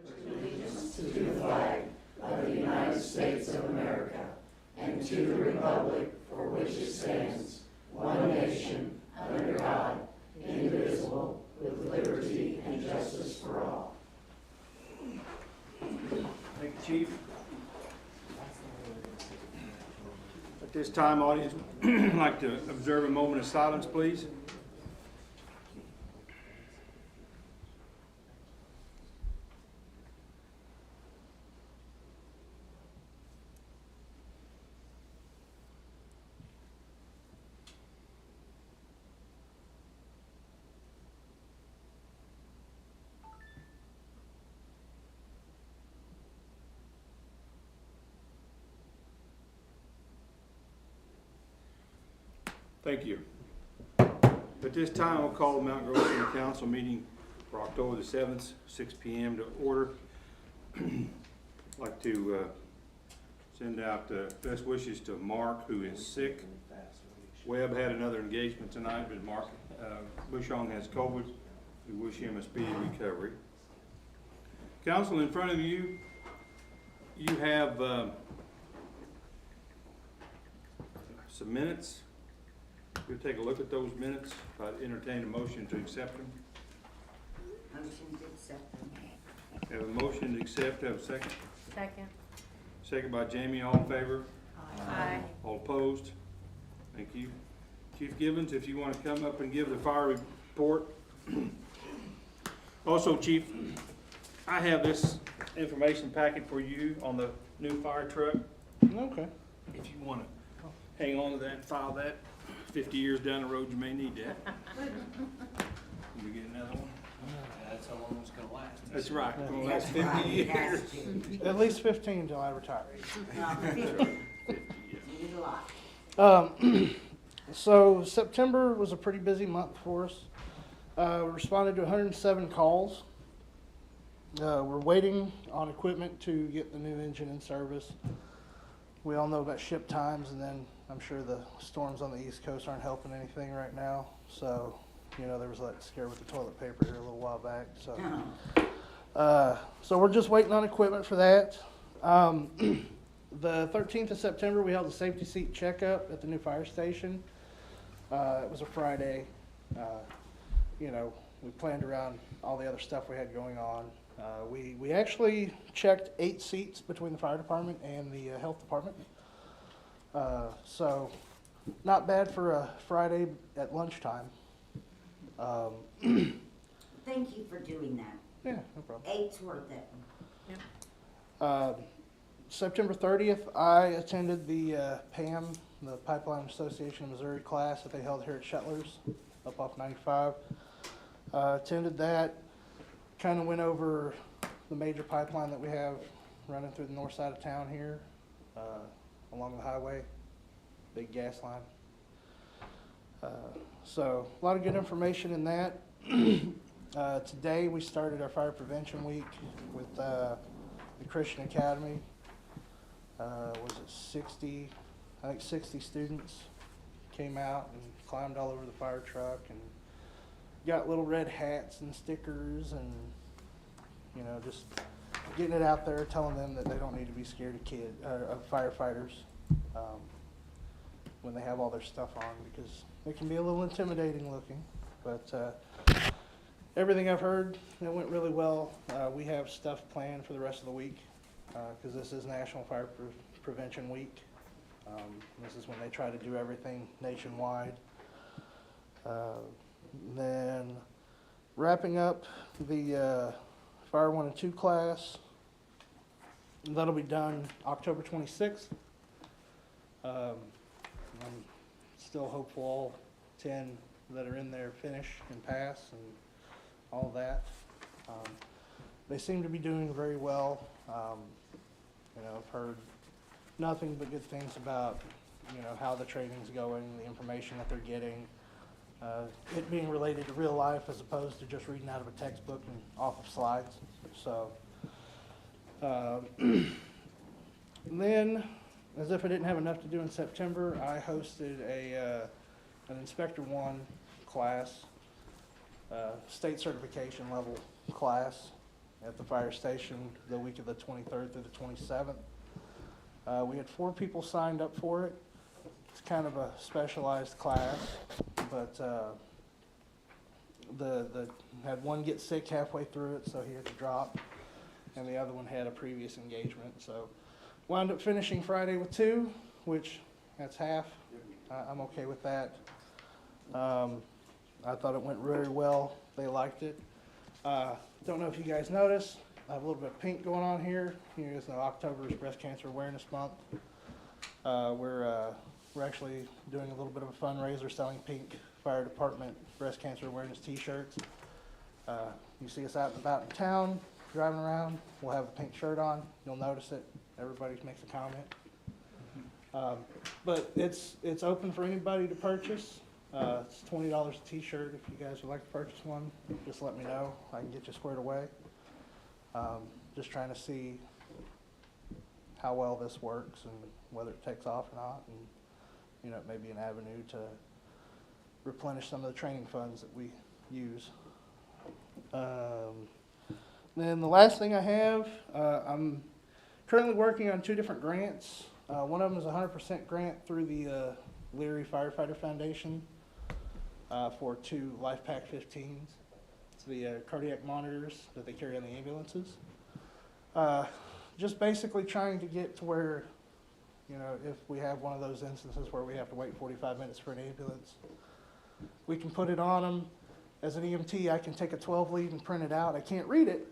Allegiance to the flag of the United States of America and to the republic for which it stands, one nation, under God, indivisible, with liberty and justice for all. Thank you, Chief. At this time, audience, I'd like to observe a moment of silence, please. Thank you. At this time, I'll call the Mount Grove City Council meeting for October the 7th, 6 p.m. to order. I'd like to send out best wishes to Mark, who is sick. Webb had another engagement tonight, but Mark Bushong has COVID. We wish him a speedy recovery. Council, in front of you, you have some minutes. We'll take a look at those minutes. I'd entertain a motion to accept them. Motion to accept them. Have a motion to accept. Have a second. Second. Second by Jamie. All in favor? Aye. All opposed? Thank you. Chief Gibbons, if you want to come up and give the fire report. Also, Chief, I have this information packet for you on the new fire truck. Okay. If you want to hang on to that and file that, 50 years down the road, you may need that. Can we get another one? That's how long it's gonna last. That's right. It's gonna last That's 50 right, years. that's true. At least 15 until I retire. Well, 50, 50, yeah. you need a lot. So September was a pretty busy month for us. We responded to 107 calls. We're waiting on equipment to get the new engine in service. We all know about ship times, and then I'm sure the storms on the East Coast aren't helping anything right now. So, you know, there was that scare with the toilet paper here a little while back. So we're just waiting on equipment for that. The 13th of September, we held a safety seat checkup at the new fire station. It was a Friday. You know, we planned around all the other stuff we had going on. We actually checked 8 seats between the fire department and the health department. So not bad for a Friday at lunchtime. Thank you for doing that. Yeah, no problem. 8's worth it. September 30th, I attended the PAM, the Pipeline Association of Missouri class that they held here at Shetler's up off 95. Attended that, kind of went over the major pipeline that we have running through the north side of town here, along the highway, big gas line. So a lot of good information in that. Today we started our fire prevention week with the Christian Academy. Was it 60? I think 60 students came out and climbed all over the fire truck and got little red hats and stickers and, you know, just getting it out there, telling them that they don't need to be scared of firefighters when they have all their stuff on, because it can be a little intimidating looking. But everything I've heard, it went really well. We have stuff planned for the rest of the week because this is National Fire Prevention Week. This is when they try to do everything nationwide. Then wrapping up the Fire 1 and 2 class. That'll be done October 26th. I'm still hopeful all 10 that are in there finish and pass and all that. They seem to be doing very well. You know, I've heard nothing but good things about, you know, how the training's going, the information that they're getting, it being related to real life as opposed to just reading out of a textbook and off of slides. So, then, as if I didn't have enough to do in September, I hosted an Inspector 1 class, state certification level class. at the fire station the week of the 23rd through the 27th. We had 4 people signed up for it. It's kind of a specialized class, but had one get sick halfway through it, so he had to drop, and the other one had a previous engagement. So wound up finishing Friday with 2, which that's half. I'm okay with that. I thought it went very well. They liked it. Don't know if you guys noticed, I have a little bit of pink going on here. You guys know October is Breast Cancer Awareness Month. We're actually doing a little bit of a fundraiser selling pink fire department breast cancer awareness t-shirts. You see us out and about in town, driving around, we'll have a pink shirt on. You'll notice it. Everybody makes a comment. But it's open for anybody to purchase. It's $20 a t-shirt. If you guys would like to purchase one, just let me know. I can get you squared away. Just trying to see how well this works and whether it takes off or not. And, you know, it may be an avenue to replenish some of the training funds that we use. Then the last thing I have, I'm currently working on 2 different grants. One of them is a 100% grant through the Leary Firefighter Foundation for 2 LifePak 15s. It's the cardiac monitors that they carry on the ambulances. Just basically trying to get to where, you know, if we have one of those instances where we have to wait 45 minutes for an ambulance, we can put it on them. As an EMT, I can take a 12 lead and print it out. I can't read it,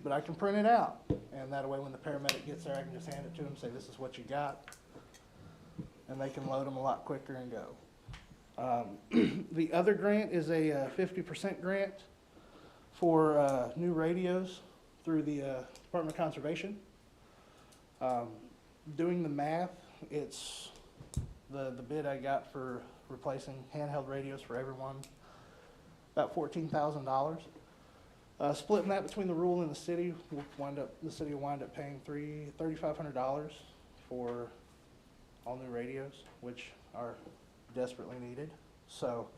but I can print it out. And that way when the paramedic gets there, I can just hand it to them, say, this is what you got. And they can load them a lot quicker and go. The other grant is a 50% grant for new radios through the Department of Conservation. Doing the math, it's the bid I got for replacing handheld radios for everyone, about $14,000. Splitting that between the rural and the city, the city will wind up paying $3,500 for all new radios, which are desperately needed. So,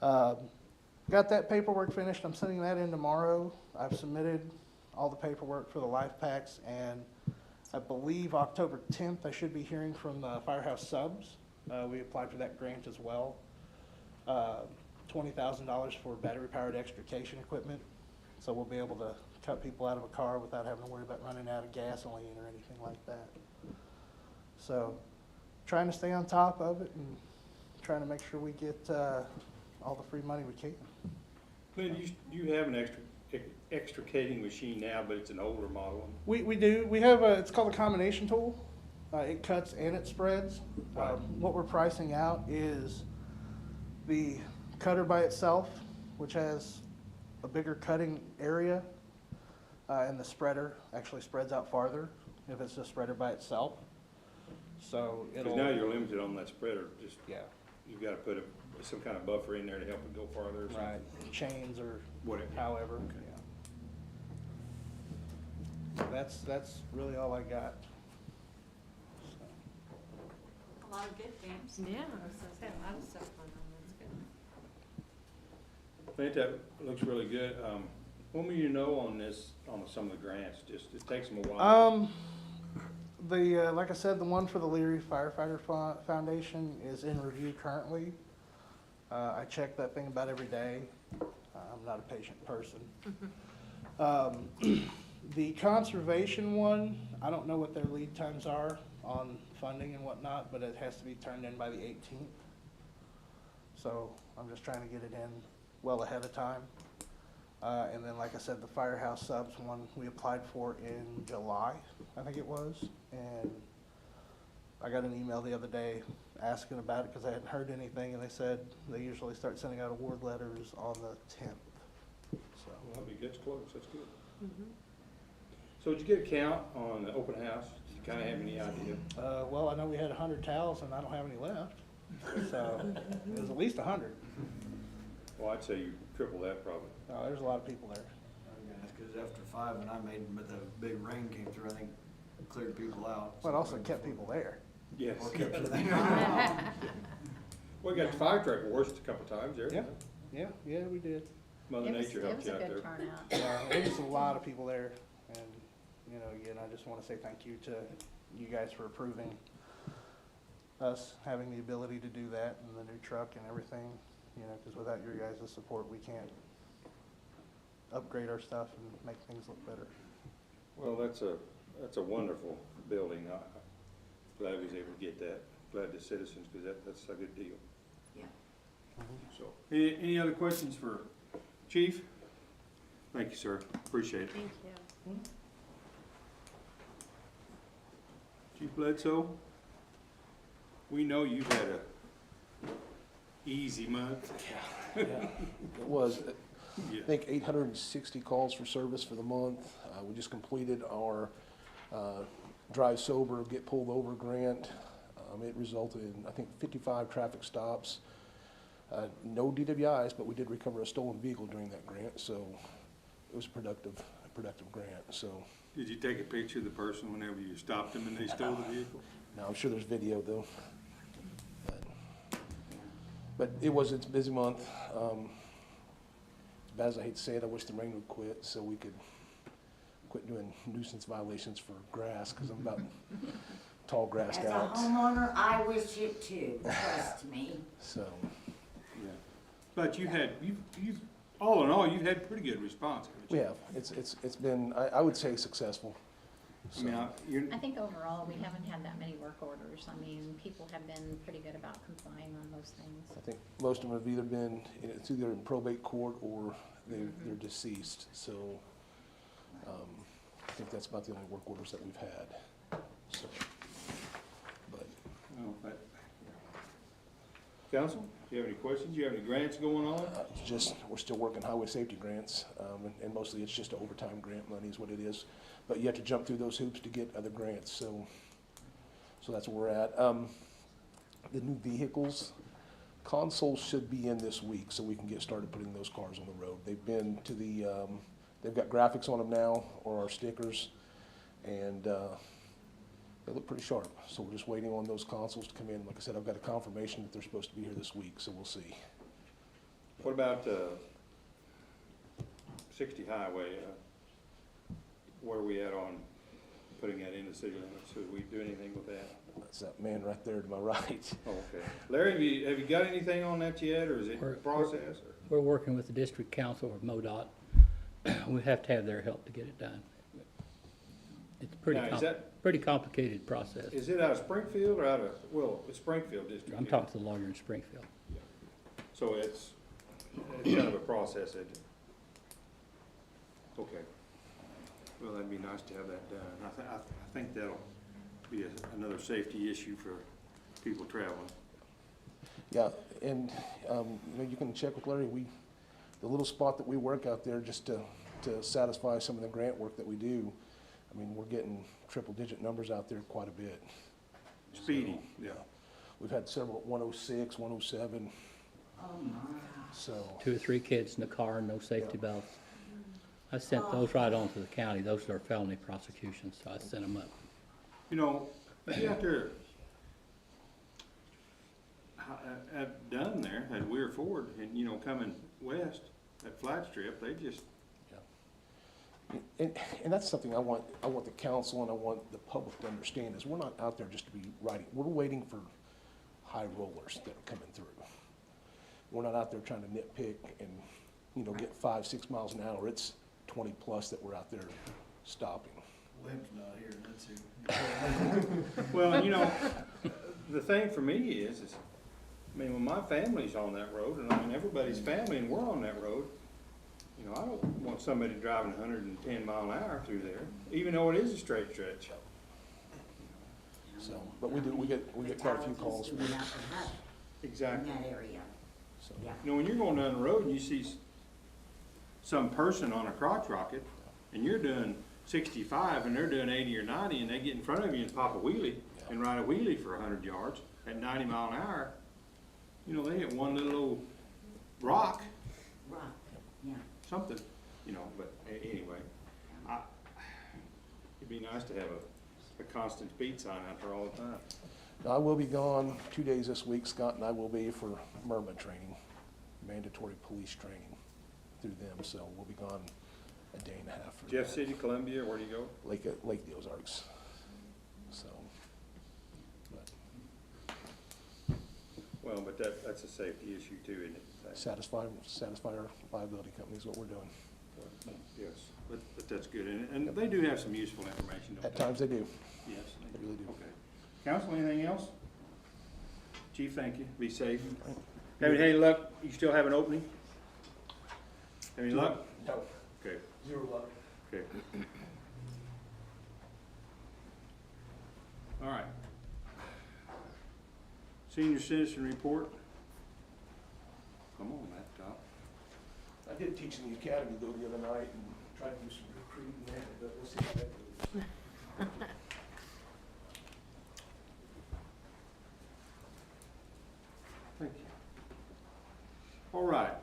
got that paperwork finished. I'm sending that in tomorrow. I've submitted all the paperwork for the LifePaks, and I believe October 10th I should be hearing from the Firehouse Subs. We applied for that grant as well. $20,000 for battery-powered extrication equipment, so we'll be able to cut people out of a car without having to worry about running out of gasoline or anything like that. So, trying to stay on top of it and trying to make sure we get all the free money we can. Clint, you have an extricating machine now, but it's an older model. We do. We have it's called a combination tool. It cuts and it spreads. Right. What we're pricing out is the cutter by itself, which has a bigger cutting area, and the spreader actually spreads out farther if it's a spreader by itself. So Because now you're limited on that spreader. Just yeah, you've got to put some kind of buffer in there to help it go farther. Or something. right, chains or Whatever. however. Okay. Yeah. That's really all I got. So. A lot of good things. Yeah, I was gonna say, a lot of stuff going on, that's good. Clint, that looks really good. When will you know on this, on some of the grants? Just, it takes them a while. Like I said, the one for the Leary Firefighter Foundation is in review currently. I check that thing about every day. I'm not a patient person. The conservation one, I don't know what their lead times are on funding and whatnot, but it has to be turned in by the 18th. So I'm just trying to get it in well ahead of time. And then, like I said, the Firehouse Subs one we applied for in July, I think it was. And I got an email the other day asking about it because I hadn't heard anything, and they said they usually start sending out award letters on the 10th. So. Well, that'd be good. It's close. That's good. Mhm. So did you get a count on the open house? Do you kind of have any idea? Well, I know we had 100 towels, and I don't have any left. So it was at least 100. Well, I'd say you triple that probably. There's a lot of people there. That's because after 5, when I made, but the big rain came through, I think it cleared people out. But it also kept people there. Yes. Or kept everything. Well, we got the fire truck washed a couple times there. Yeah, we did. Mother Nature It helped was you a out there. good turnout. It was a lot of people there, and, you know, again, I just want to say thank you to you guys for approving us having the ability to do that, and the new truck and everything, you know, because without your guys' support, we can't upgrade our stuff and make things look better. Well, that's a wonderful building. I'm glad we was able to get that. Glad the citizens, because that's a good deal. Yeah. So, any other questions for Chief? Thank you, sir. Appreciate it. Thank you. Chief Bledsoe, we know you've had a easy month. Yeah, it was, Yeah. I think 860 calls for service for the month. We just completed our Drive Sober, Get Pulled Over grant. It resulted in, I think, 55 traffic stops. No DWIs, but we did recover a stolen vehicle during that grant, so it was a productive grant, so. Did you take a picture of the person whenever you stopped them and they stole the vehicle? Now, I'm sure there's video though. But it's a busy month. As bad as I hate to say it, I wish the rain would quit so we could quit doing nuisance violations for grass, because I'm about tall grassed As a out. homeowner, I wish it too, trust me. So, Yeah. But you've, all in all, you've had pretty good response. haven't you? we have, it's been, I would say successful. I mean, So, you're, I think overall, we haven't had that many work orders. I mean, people have been pretty good about complying on those things. I think most of them have either been, it's either in probate court or they're deceased, so, I think that's about the only work orders that we've had, so. But, oh, Council, do you have any questions? Do you have any grants going on? It's just, we're still working highway safety grants, and mostly it's just overtime grant money is what it is. But you have to jump through those hoops to get other grants, so that's where we're at. The new vehicles, consoles should be in this week, so we can get started putting those cars on the road. They've been to the, they've got graphics on them now, or our stickers, and they look pretty sharp. So we're just waiting on those consoles to come in. Like I said, I've got a confirmation that they're supposed to be here this week, so we'll see. What about 60 highway? Where are we at on putting that into city limits? Should we do anything with that? That's that man right there to my right. Oh, okay. Larry, have you got anything on that yet, or is it We're- process? Or? We're working with the district council or MoDOT. We have to have their help to get it done. It's a Now, is that- pretty complicated process. Is it out of Springfield or out of, well, it's Springfield district? I'm talking to the lawyer in Springfield. So it's kind of a process, isn't it? Okay. Well, that'd be nice to have that done. I think that'll be another safety issue for people traveling. Yeah, and, you can check with Larry, the little spot that we work out there just to satisfy some of the grant work that we do, I mean, we're getting triple-digit numbers out there quite a bit. Speedy, yeah. We've had several at 106, 107, Oh my. so, 2 or 3 kids in the car, no safety belts. I sent those right on to the county. Those are felony prosecutions, so I sent them up. You know, you out there at Dunn there, at Weir Ford, and, you know, coming west, that flat strip, they just, and that's something I want the council and I want the public to understand, is we're not out there just to be riding, we're waiting for high rollers that are coming through. We're not out there trying to nitpick and, get 5-6 miles an hour, it's 20 plus that we're out there stopping. Lynn's not here, let's see. well, and you know, the thing for me is, I mean, when my family's on that road, and I mean, everybody's family, and we're on that road, you know, I don't want somebody driving 110 mile an hour through there, even though it is a straight stretch. So, but we get quite a few calls. Fatalities do not happen Exactly. in that area, So, yeah. You know, when you're going down the road and you see some person on a crotch rocket, and you're doing 65 and they're doing 80 or 90, and they get in front of you and pop a wheelie and ride a wheelie for 100 yards at 90 mile an hour, you know, they hit one little old rock, Right, yeah. something, you know, but anyway, it'd be nice to have a constant speed sign out there all the time. now, I will be gone 2 days this week, Scott and I will be for MIRMA training, mandatory police training. through them, so we'll be gone a day and a half. for Jeff City, Columbia, where do you go? Lake the Ozarks, so. But Well, but that's a safety issue too, isn't it? satisfy our liability company is what we're doing. Yes, but that's good, and they do have some useful information, don't At they? times they do, Yes, they really do. okay. Council, anything else? Chief, thank you, be safe. Having any luck, you still have an opening? Any luck? No, Okay, 0 luck. okay. All right. Senior citizen report. Come on, laptop. I did teach in the academy though the other night and tried to do some recruiting there, but we'll see how that goes. Thank you. All right.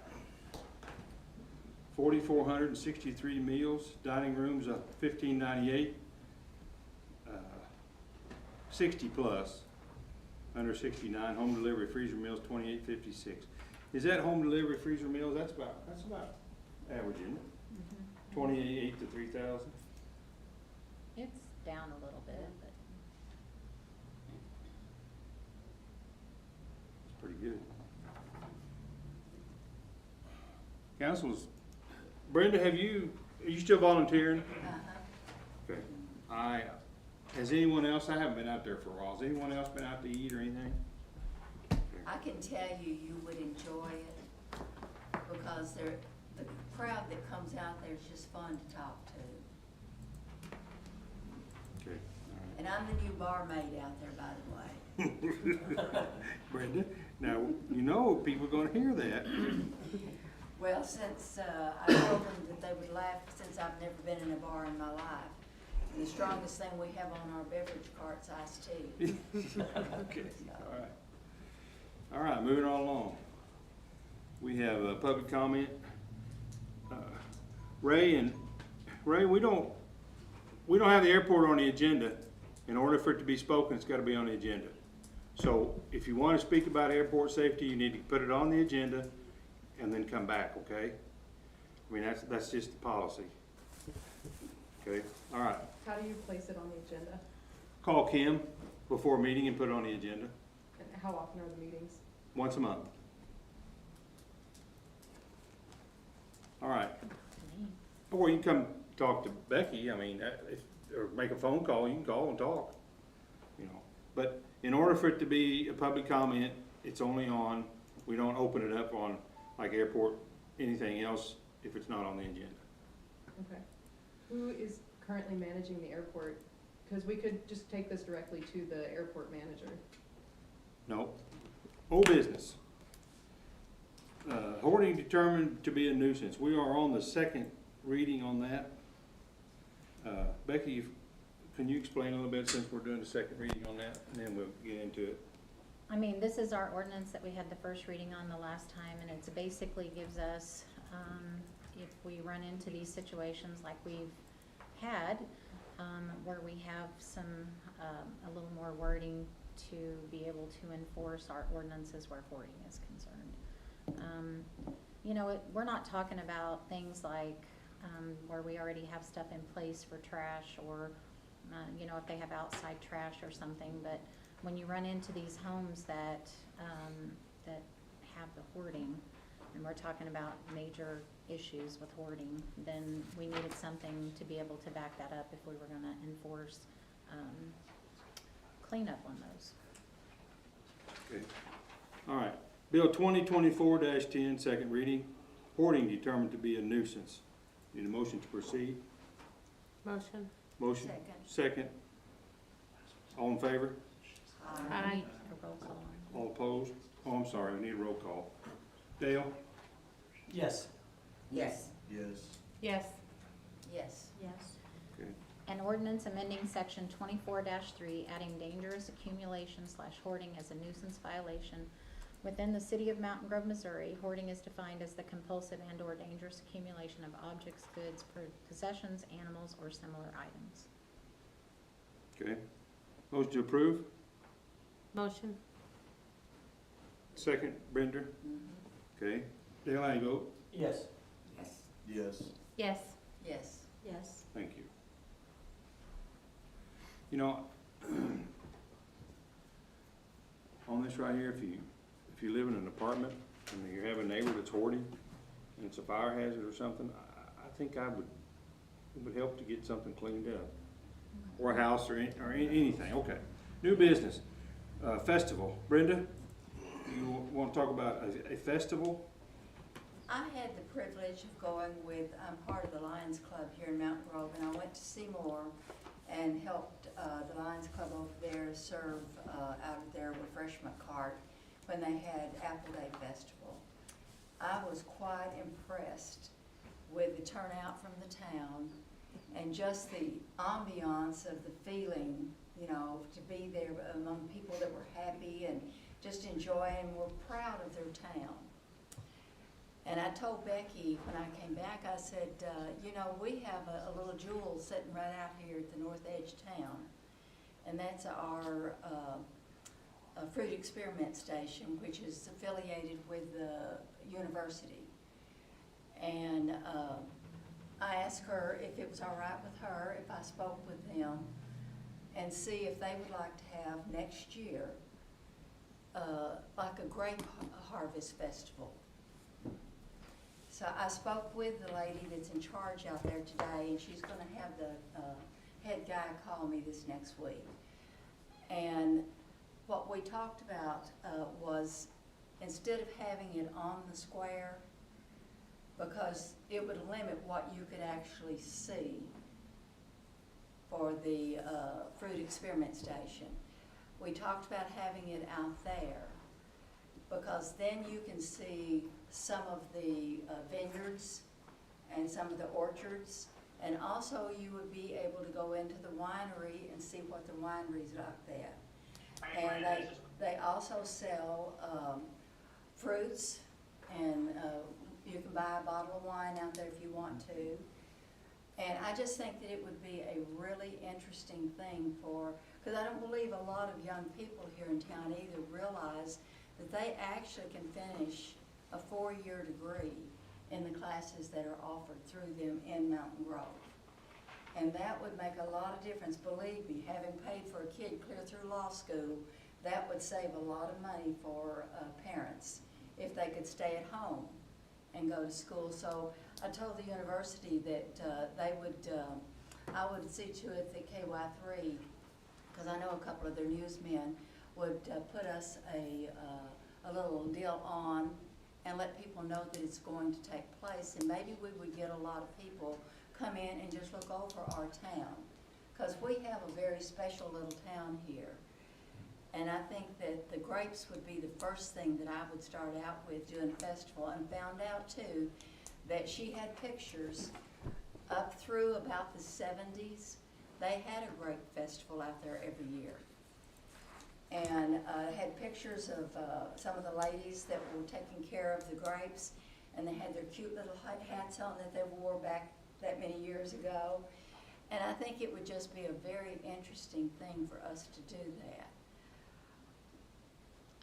4,463 meals, dining rooms of 1,598, 60 plus, under 69, home delivery freezer meals 2,856. Is that home delivery freezer meals? That's about average, isn't it? 28 to 3,000. It's down a little bit, but It's pretty good. Councilors, Brenda, are you still volunteering? Uh-huh. Okay. Has anyone else, I haven't been out there for a while, has anyone else been out to eat or anything? I can tell you, you would enjoy it because the crowd that comes out there is just fun to talk to. Okay. And I'm the new barmaid out there, by the way. Brenda, now, you know people are gonna hear that. Well, since I told them that they would laugh since I've never been in a bar in my life. And the strongest thing we have on our beverage cart's iced tea. Okay, all right. All right, moving on along. We have a public comment. Ray, we don't have the airport on the agenda. In order for it to be spoken, it's gotta be on the agenda. So if you wanna speak about airport safety, you need to put it on the agenda and then come back, okay? I mean, that's just the policy. Okay, all right. How do you place it on the agenda? Call Kim before a meeting and put it on the agenda, And how often are the meetings? once a month. All right. Or you can come talk to Becky, I mean, or make a phone call, you can call and talk, you know. But in order for it to be a public comment, it's only on, we don't open it up on, like airport, anything else, if it's not on the agenda. Okay. Who is currently managing the airport? Because we could just take this directly to the airport manager. No. Old business. Hoarding determined to be a nuisance. We are on the second reading on that. Becky, can you explain a little bit since we're doing the second reading on that, and then we'll get into it? I mean, this is our ordinance that we had the first reading on the last time, and it's basically gives us, if we run into these situations like we've had, where we have some, a little more wording to be able to enforce our ordinances where hoarding is concerned. You know, we're not talking about things like, where we already have stuff in place for trash or, you know, if they have outside trash or something, but when you run into these homes that have the hoarding, and we're talking about major issues with hoarding, then we needed something to be able to back that up if we were gonna enforce, cleanup on those. Okay. All right. Bill 2024-10, second reading. Hoarding determined to be a nuisance. Need a motion to proceed? Motion. Motion? Second. Second. All in favor? Need a roll call on. All opposed? Oh, I'm sorry, we need a roll call. Dale? Yes. Yes. Yes. Yes. Yes. Yes. Okay. An ordinance amending section 24-3, adding dangerous accumulation/hoarding as a nuisance violation. Within the city of Mountain Grove, Missouri, hoarding is defined as the compulsive and/or dangerous accumulation of objects, goods, possessions, animals, or similar items. Okay. Motion to approve? Motion. Second, Brenda? Okay. Dale, how you vote? Yes. Yes. Yes. Yes. Yes. Yes. Thank you. You know, on this right here, if you live in an apartment and you have a neighbor that's hoarding and it's a fire hazard or something, I think it would help to get something cleaned up. Or a house or anything, okay. New business, festival. Brenda, you want to talk about a festival? I had the privilege of going with, I'm part of the Lions Club here in Mountain Grove, and I went to Seymour and helped the Lions Club over there serve out of their refreshment cart when they had Apple Day Festival. I was quite impressed with the turnout from the town and just the ambiance of the feeling, you know, to be there among people that were happy and just enjoying and were proud of their town. And I told Becky when I came back, I said, you know, we have a little jewel sitting right out here at the north edge of town, and that's our Fruit Experiment Station, which is affiliated with the university. And I asked her if it was all right with her if I spoke with them and see if they would like to have next year like a grape harvest festival. So I spoke with the lady that's in charge out there today, and she's going to have the head guy call me this next week. And what we talked about was instead of having it on the square, because it would limit what you could actually see for the Fruit Experiment Station. We talked about having it out there because then you can see some of the vineyards and some of the orchards, and also you would be able to go into the winery and see what the winery's like there. And they also sell fruits, and you can buy a bottle of wine out there if you want to. And I just think that it would be a really interesting thing because I don't believe a lot of young people here in town either realize that they actually can finish a 4-year degree in the classes that are offered through them in Mountain Grove. And that would make a lot of difference. Believe me, having paid for a kid clear through law school, that would save a lot of money for parents if they could stay at home and go to school. So I told the university that they would, I would see to it that KY3, because I know a couple of their newsmen, would put us a little deal on and let people know that it's going to take place, and maybe we would get a lot of people come in and just look over our town, because we have a very special little town here. And I think that the grapes would be the first thing that I would start out with doing a festival, and found out too that she had pictures up through about the 70s. They had a grape festival out there every year. And had pictures of some of the ladies that were taking care of the grapes, and they had their cute little hats on that they wore back that many years ago. And I think it would just be a very interesting thing for us to do that.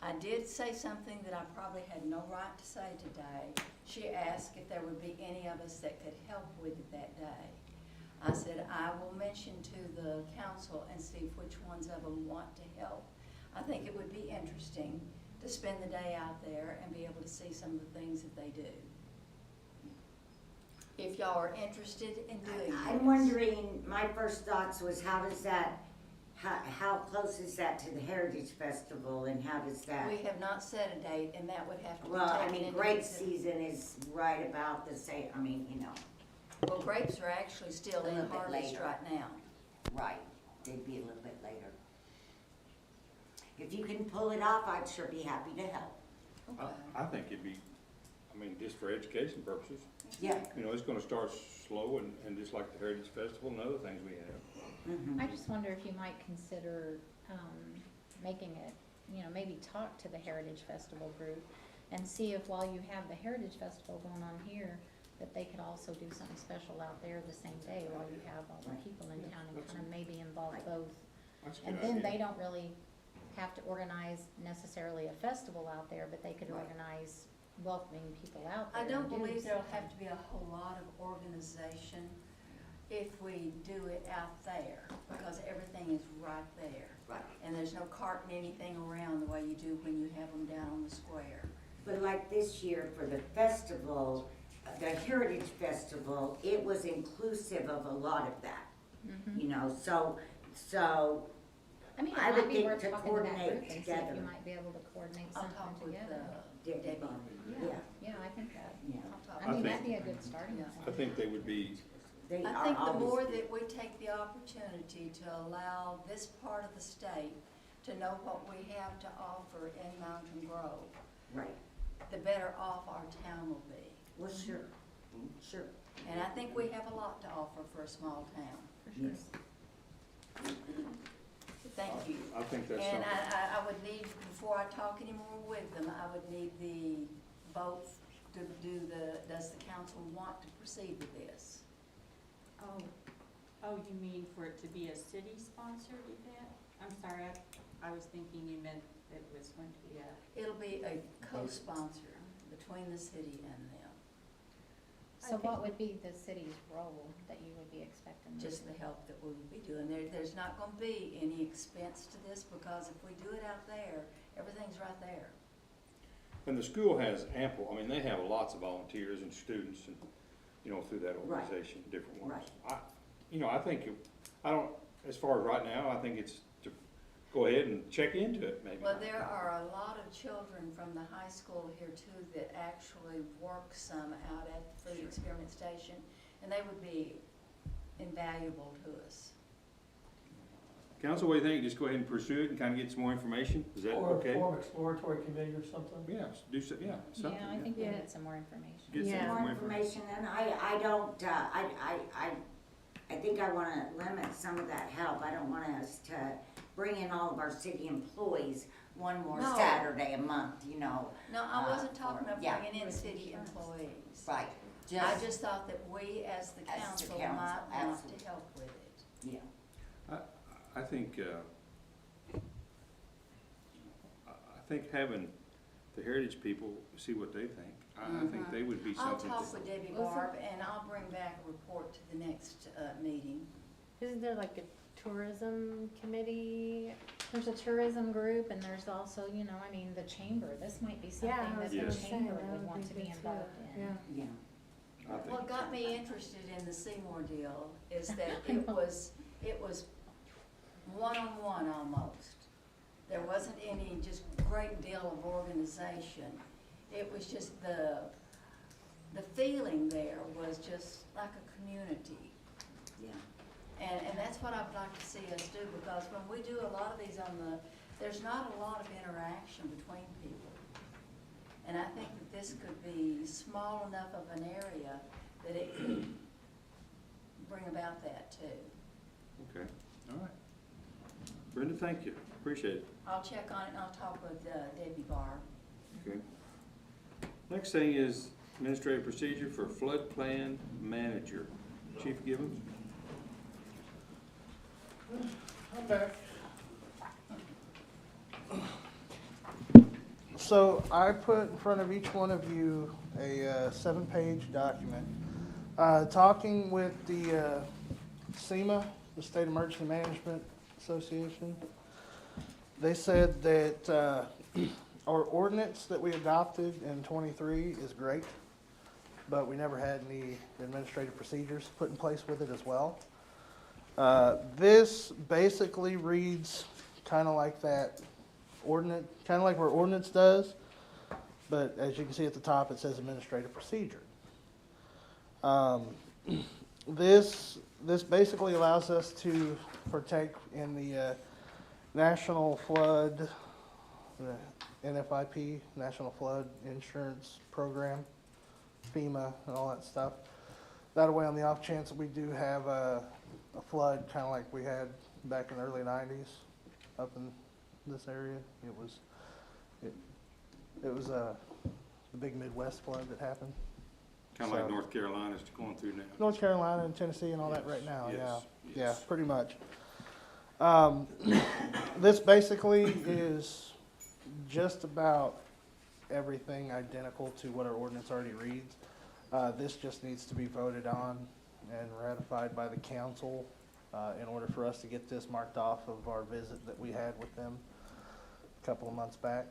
I did say something that I probably had no right to say today. She asked if there would be any of us that could help with it that day. I said, I will mention to the council and see which ones of them want to help. I think it would be interesting to spend the day out there and be able to see some of the things that they do. If y'all are interested in doing this. I'm wondering, my first thoughts was how close is that to the Heritage Festival, and how does that? We have not set a date, and that would have to be Well, I taken mean, into grape consideration. season is right about the same, I mean, you know, Well, grapes are actually still A in little bit harvest later. right now. right, they'd be a little bit later. If you can pull it off, I'd sure be happy to help. Okay. I think it'd be, I mean, just for education purposes. Yeah. You know, it's gonna start slow and just like the Heritage Festival and other things we have. Mhm. I just wonder if you might consider making it, you know, maybe talk to the Heritage Festival group and see if while you have the Heritage Festival going on here, that they could also do something special out there the same day while you have all the people in town, and kind of maybe involve both. That's a And good then idea. they don't really have to organize necessarily a festival out there, but they could Right. organize, welcoming people out there. I don't and do believe there'll something. have to be a whole lot of organization if we do it out there, because everything is right there. Right. And there's no carting anything around the way you do when you have them down on the square. But like this year for the festival, the Heritage Festival, it was inclusive of a lot of that, Mhm. you know, so I mean, I it would might be think worth to talking to that coordinate group and see if together. you might be able to coordinate I'll something talk with together. Debbie Debbie. Bonner, Yeah, yeah, yeah, I think that, yeah. I'll talk. I mean, think- that'd be a good starting Yeah. point. I think they would be, They I are think the always- more that we take the opportunity to allow this part of the state to know what we have to offer in Mountain Grove, Right, the better off our town will be. well, sure, sure, And I think we have a lot to offer for a small town. yes. Thank you. I think that's And something. I would need, before I talk anymore with them, I would need the both to do does the council want to proceed with this? Oh, you mean for it to be a city-sponsored event? I'm sorry, I was thinking you meant it was going to be a, It'll be a co-sponsor between the city and them, So what would be the city's role that you would be expecting? them just to the help that we will be doing. There's not gonna be any expense to this, because if we do it out there, everything's right there. And the school has ample, I mean, they have lots of volunteers and students and, you know, through that Right. organization, different ones. Right. I think, I don't, as far as right now, I think it's to go ahead and check into it, maybe. Well, there are a lot of children from the high school here too that actually work some out at the Food Experiment Station, and they would be invaluable to us. Council, what do you think? Just go ahead and pursue it and kind of get some more information? Is that Or okay? form exploratory committee or something? Yeah, do so, yeah, something. Yeah, I think we need some more information. Get some More more information. information, and I don't, I think I wanna limit some of that help. I don't want us to bring in all of our city employees one more No. Saturday a month, you know. No, I wasn't talking about yeah. bringing in city employees. Right. I just thought that we, as the As the council, council, might want absolutely. to help with it. Yeah. I think, I think having the Heritage people see what they think, I think they would be I'll something. talk with Debbie Barb, and I'll bring back a report to the next, meeting. Isn't there like a tourism committee? There's a tourism group, and there's also, you know, I mean, the chamber, this might be something I that was the gonna say, chamber that would would want be to be good too. involved in. Yeah. Yeah. I think What got me interested in the Seymour deal is that it was one-on-one almost. There wasn't any just great deal of organization. It was just the feeling there was just like a community. Yeah. And that's what I'd like to see us do, because when we do a lot of these there's not a lot of interaction between people. And I think that this could be small enough of an area that it could bring about that too. Okay, all right. Brenda, thank you, appreciate it. I'll check on it and I'll talk with Debbie Barr. Okay. Next thing is administrative procedure for flood plan manager. Chief Gibbons? I'm back. So I put in front of each one of you a 7-page document. Talking with the SEMA, the State Emergency Management Association, they said that our ordinance that we adopted in '23 is great, but we never had any administrative procedures put in place with it as well. This basically reads kind of like that ordinance, kind of like our ordinance does, but as you can see at the top, it says administrative procedure. This basically allows us to partake in the National Flood, the NFIP, National Flood Insurance Program, FEMA, and all that stuff. That way, on the off chance that we do have a flood, kind of like we had back in the early '90s up in this area, it was the big Midwest flood that happened. Kind of like So- North Carolina's going through now. North Carolina and Tennessee and all that right now, Yes, yeah. yes. Yeah, pretty much. This basically is just about everything identical to what our ordinance already reads. This just needs to be voted on and ratified by the council, in order for us to get this marked off of our visit that we had with them a couple of months back.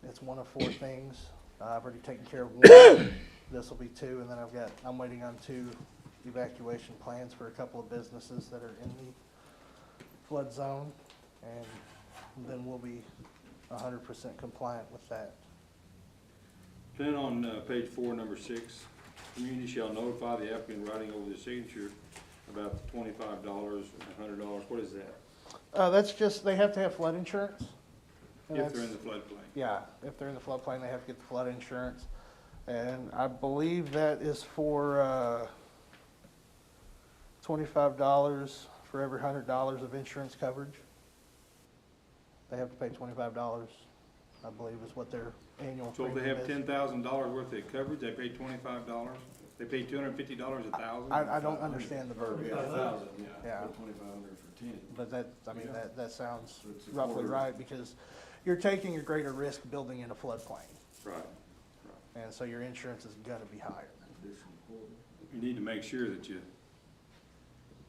It's one of 4 things. I've already taken care of 1. This will be 2, and then I'm waiting on 2 evacuation plans for a couple of businesses that are in the flood zone, and then we'll be 100% compliant with that. Then on page 4, number 6, community shall notify the applicant writing over the signature about the $25 and $100. What is that? That's just, they have to have flood insurance. And If they're in that's- the floodplain. Yeah, if they're in the floodplain, they have to get the flood insurance. And I believe that is for $25 for every $100 of insurance coverage. They have to pay $25, I believe, is what their annual So if they premium have is. $10,000 worth of coverage, they pay $25? They pay $250 $1,000? I don't understand the verbiage, Yeah, 1,000, Yeah. 2,500 for 10. but that, I mean, that sounds So it's a roughly quarter. right, because you're taking a greater risk building in a floodplain. Right. And so your insurance is gonna be higher. You need to make sure that you,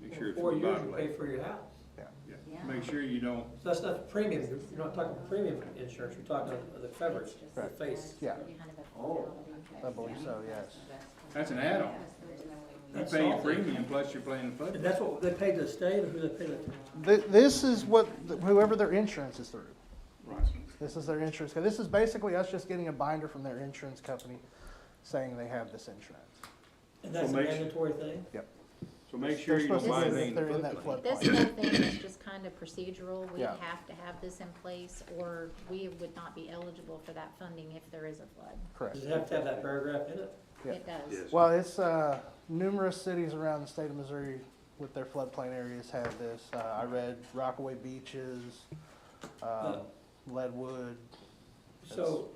make sure it's 4 years you about pay for your house. Yeah. Make sure you don't, So that's not premium, you're not talking premium insurance, you're talking the coverage, the Right. face. Yeah. Oh. I believe so, yes. that's an add-on. You That's pay your all. premium plus you're paying the flood. And that's what they pay to the state, or who they pay to? This is what, whoever their insurance is through. Right. This is their insurance. This is basically us just getting a binder from their insurance company saying they have this insurance. And that's a So make- mandatory thing? So make sure you They're don't supposed buy to do it anything if they're in in the that floodplain. This floodplain. whole thing is just kind of procedural. We Yeah. have to have this in place, or we would not be eligible for that funding if there is a flood. Correct. Does it have to have that paragraph in it? Yeah. It does. Yes. Well, it's, numerous cities around the state of Missouri with their floodplain areas have this. I read Rockaway Beaches, Leadwood. So,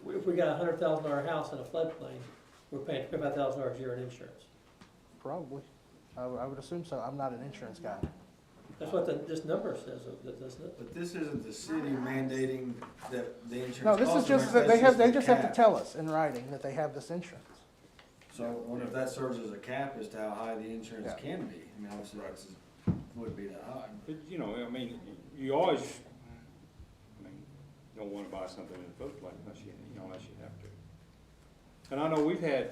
if we got a $100,000 house in a floodplain, we're paying $25,000 a year in insurance. Probably. I would assume so. I'm not an insurance guy. That's what this number says, doesn't it? But this isn't the city mandating that the insurance. No, this is costs just, are- that that's they the just have to cap. tell us in writing that they have this insurance. So I wonder if that serves as a cap as to how high the insurance Yeah. can be. I mean, obviously, that's, wouldn't be that high. But, you know, I mean, you always, I mean, you don't wanna buy something in the floodplain unless unless you have to. And I know we've had,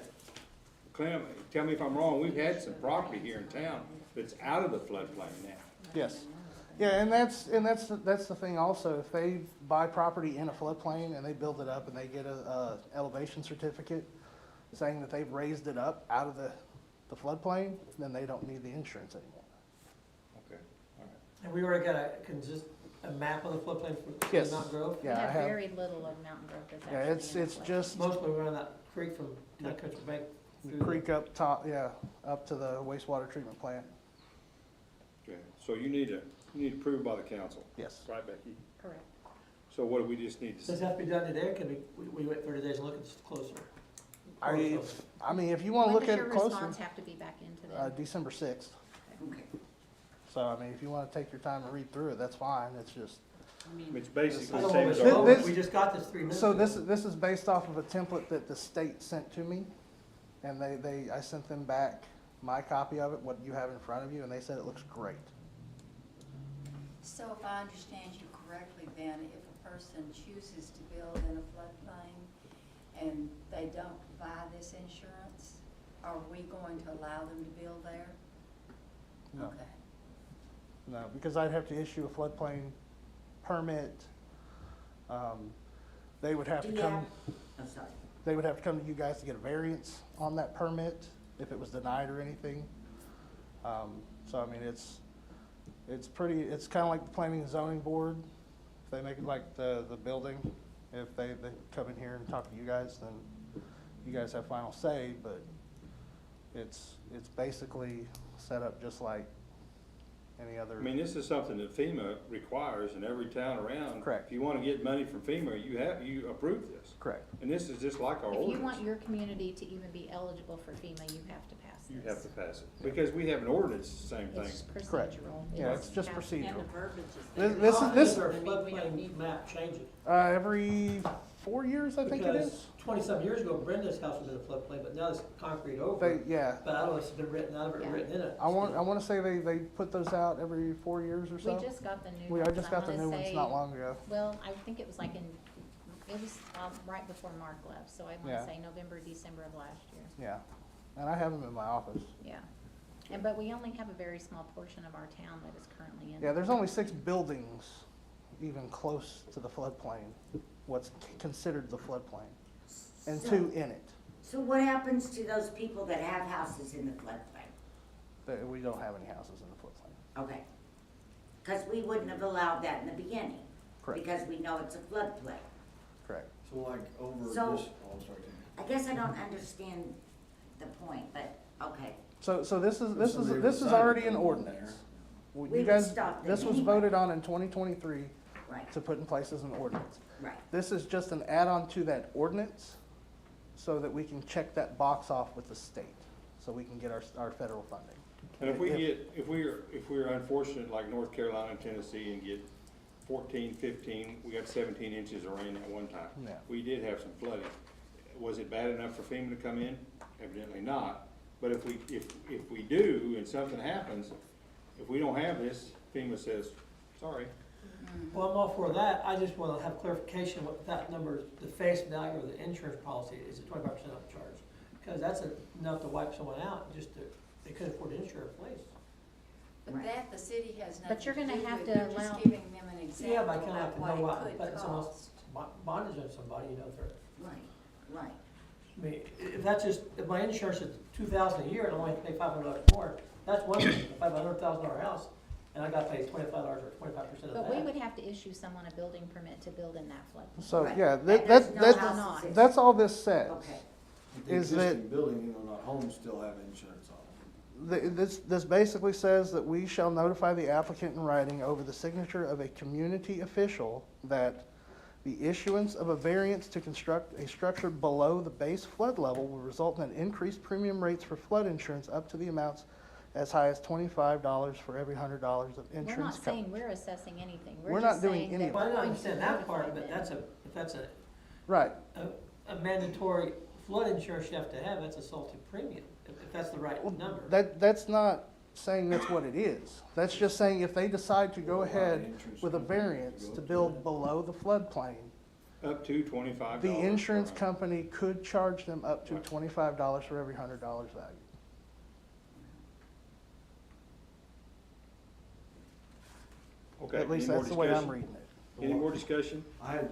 Clem, tell me if I'm wrong, we've had some property here in town that's out of the floodplain now. Yes. Yeah, and that's the thing also. If they buy property in a floodplain and they build it up and they get a elevation certificate saying that they've raised it up out of the floodplain, then they don't need the insurance anymore. Okay, all right. And we already got a map of the floodplain for Yes. Mount Grove? We Yeah, I have have. very little of Mountain Grove that's Yeah, actually in it's flood. just Mostly around that creek from Town Country Bank. the through creek up top, yeah, up to the wastewater treatment plant. Okay, so you need approved by the council, Yes. right, Becky? Correct. So what do we just need to Does it say? have to be done today, or can we wait 30 days and look at this closer? I mean, if you wanna When look does at your it closer, response have to be back into them? December 6th. Okay. So, I mean, if you wanna take your time and read through it, that's fine. It's just, I mean, It's basically I the don't same want as to our. This- we just got this 3 minutes so ago. this is based off of a template that the state sent to me. And I sent them back my copy of it, what you have in front of you, and they said it looks great. So if I understand you correctly, then if a person chooses to build in a floodplain and they don't buy this insurance, are we going to allow them to build there? No. Okay. No, because I'd have to issue a floodplain permit. They would have to come, I'm sorry. they would have to come to you guys to get a variance on that permit if it was denied or anything. So I mean, it's kinda like the planning and zoning board. If they make it like the building, if they come in here and talk to you guys, then you guys have final say, but it's basically set up just like any other. I mean, this is something that FEMA requires in every town around. Correct. If you wanna get money from FEMA, you approve this. Correct. And this is just like our If you want ordinance. your community to even be eligible for FEMA, you have to pass this. You have to pass it, because we have an ordinance, same thing. It's Correct. procedural. Yeah, it's just and the procedural. verbiage is This- there. this is- How this- does our I mean, we don't floodplain need- map change it? Every 4 years, I think it Because is. 20-some years ago, Brenda's house was in a floodplain, but now it's concrete over. They, it. yeah. But I don't know if it's been written out of it, Yeah. written in it. I want to say they put those out every 4 years or so. We just got the new We ones. I just got the wanna new ones say- not long ago. Well, I think it was like it was right before Mark left, so I Yeah. wanna say November, December of last year, Yeah, and I have them in my office. yeah. But we only have a very small portion of our town that is currently in. Yeah, there's only 6 buildings even close to the floodplain, what's considered the floodplain, and So- 2 in it. So what happens to those people that have houses in the floodplain? We don't have any houses in the floodplain. Okay. Cause we wouldn't have allowed that in the beginning. Correct. Because we know it's a floodplain. Correct. So like over this, So- oh, sorry, Tammy. I guess I don't understand the point, but, okay. So this is Somebody this is decided already to an put them ordinance. Well, We you would guys, stop them this was anyway. voted on in 2023 Right, to put in place as an ordinance. right. This is just an add-on to that ordinance so that we can check that box off with the state, so we can get our federal funding. And if we're unfortunate like North Carolina and Tennessee and get 14, 15, we got 17 inches of rain at one time. Yeah. We did have some flooding. Was it bad enough for FEMA to come in? Evidently not. But if we do and something happens, if we don't have this, FEMA says, sorry. Well, I'm all for that, I just wanna have clarification what that number, the face value of the insurance policy, is a 25% upcharge? Because that's enough to wipe someone out, just to, they couldn't afford to insure a place. But Right. that the city has nothing But to you're do gonna with, have to you're allow- just giving them an Yeah, example but I kinda have about to what know what, it but could someone's cost. bondage on somebody, you know, if they're, Right, right. I mean, if that's just, if my insurance is $2,000 a year and I only have to pay $500 more, that's one thing. If I have a $100,000 house and I gotta pay $25 or 25% of that. But we would have to issue someone a building permit to build in that floodplain. So, Right. yeah, And there's no that's, houses in- that's all this says. Okay. The Is existing building, even though not homes, still have insurance on them. This basically says that we shall notify the applicant in writing over the signature of a community official that the issuance of a variance to construct a structure below the base flood level will result in increased premium rates for flood insurance up to the amounts as high as $25 for every $100 of We're not insurance saying coverage. we're assessing anything, We're we're not just doing saying any that of Well, we're I going to understand that part, notify but them. if that's Right, a mandatory flood insurance you have to have, that's a salty premium, if that's the right number. that's not saying that's what it is. That's just saying if they decide to go Well, ahead insurance with a company variance go to up build that. below the floodplain, Up to $25. the insurance per- company could charge them up to Right. $25 for every $100 value. Okay, At least any more that's the way I'm discussion? reading it. Any more discussion? I had,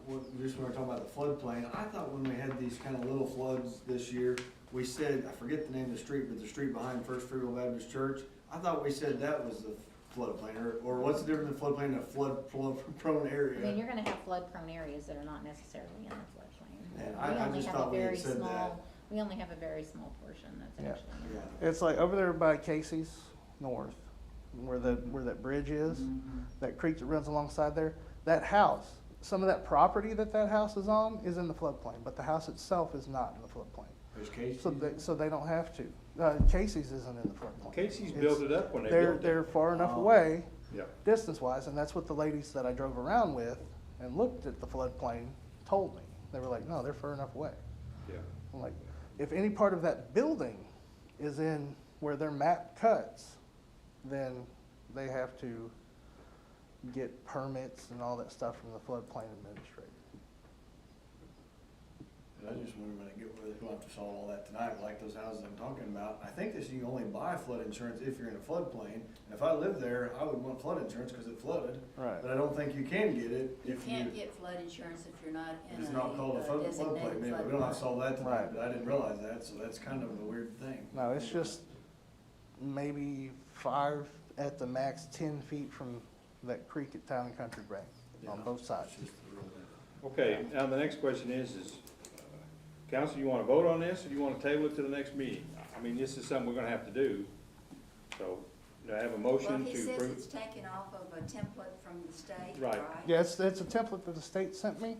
just when we were talking about the floodplain, I thought when we had these kind of little floods this year, we said, I forget the name of the street, but the street behind First Free Will Baptist Church, I thought we said that was the floodplain, or what's the difference in floodplain and a flood-prone I area? mean, you're gonna have flood-prone areas that are not necessarily in the floodplain. And We I only just have a thought we had very said small- that. We only have a very small portion that's Yeah. actually in Yeah. the It's like over there by Casey's North, where that bridge is, that creek that runs alongside there, that house, some of that property that house is on is in the floodplain, but the house itself is not in the floodplain. There's Casey's. So they don't have to. Casey's isn't in the floodplain. Casey's It's- built it up when they They're, built they're it. far enough Oh. away, Yeah. distance-wise, and that's what the ladies that I drove around with and looked at the floodplain told me. They were like, no, they're far enough away. Yeah. I'm like, if any part of that building is in where their map cuts, then they have to get permits and all that stuff from the floodplain administrator. I just wonder when I get where they don't have to solve all that tonight, like those houses I'm talking about. I think this, you can only buy flood insurance if you're in a floodplain. And if I lived there, I would want flood insurance because it flooded. Right. But I don't think you can get it You if can't get flood insurance if you're not in it's not called a designated floodplain. Maybe we don't have to solve that tonight, Right. but I didn't realize that, so that's kind of a weird thing. No, it's just maybe 5 at the max, 10 feet from that creek at Town and Country Bank on Yeah. both sides. It's just the real thing. Okay, now the next question is, council, you wanna vote on this, or do you wanna table it to the next meeting? I mean, this is something we're gonna have to do, so, do I have a Well, motion he to says approve? it's taken off of a template from the state, Right. right? Yeah, it's a template that the state sent me.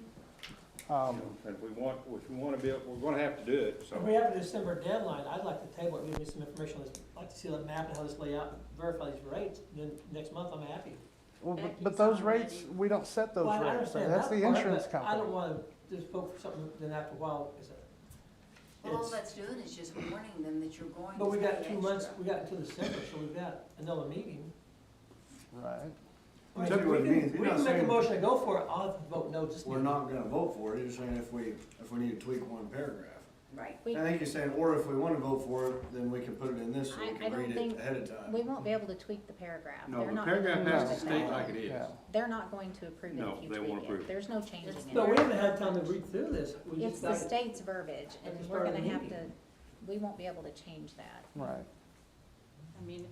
And if we wanna be, we're gonna have to do it, so. If we have a December deadline, I'd like to table it, give me some information, I'd like to see that map and how this lay out, verify these rates, then next month I'm happy. Well, but Becky's those already- rates, we don't set those Well, I rates, so understand that's that the part, insurance but I don't company. wanna just vote for something, then after a while, it's Well, all it's, that's doing is just warning them that you're going to but we got pay 2 months, extra. we got until December, so we've got another meeting. Right. I mean, what it means, We you're not can make a saying motion to go for it, I'll have to vote no this we're meeting. not gonna vote for it, you're saying if we need to tweak one paragraph. Right. We, I think you're saying, or if we wanna vote for it, then we can put it in this so we I can don't read think- it ahead of time. we won't be able to tweak the paragraph. No, They're the not paragraph gonna has approve to it stay that like way. it is. Yeah. They're not going to approve it No, if you they won't tweak approve it. it. There's no changing it. No, we haven't had time to read through this. We It's just the got it. state's verbiage, At and the we're start of gonna the have to, meeting. we won't be able to change that. Right. I mean,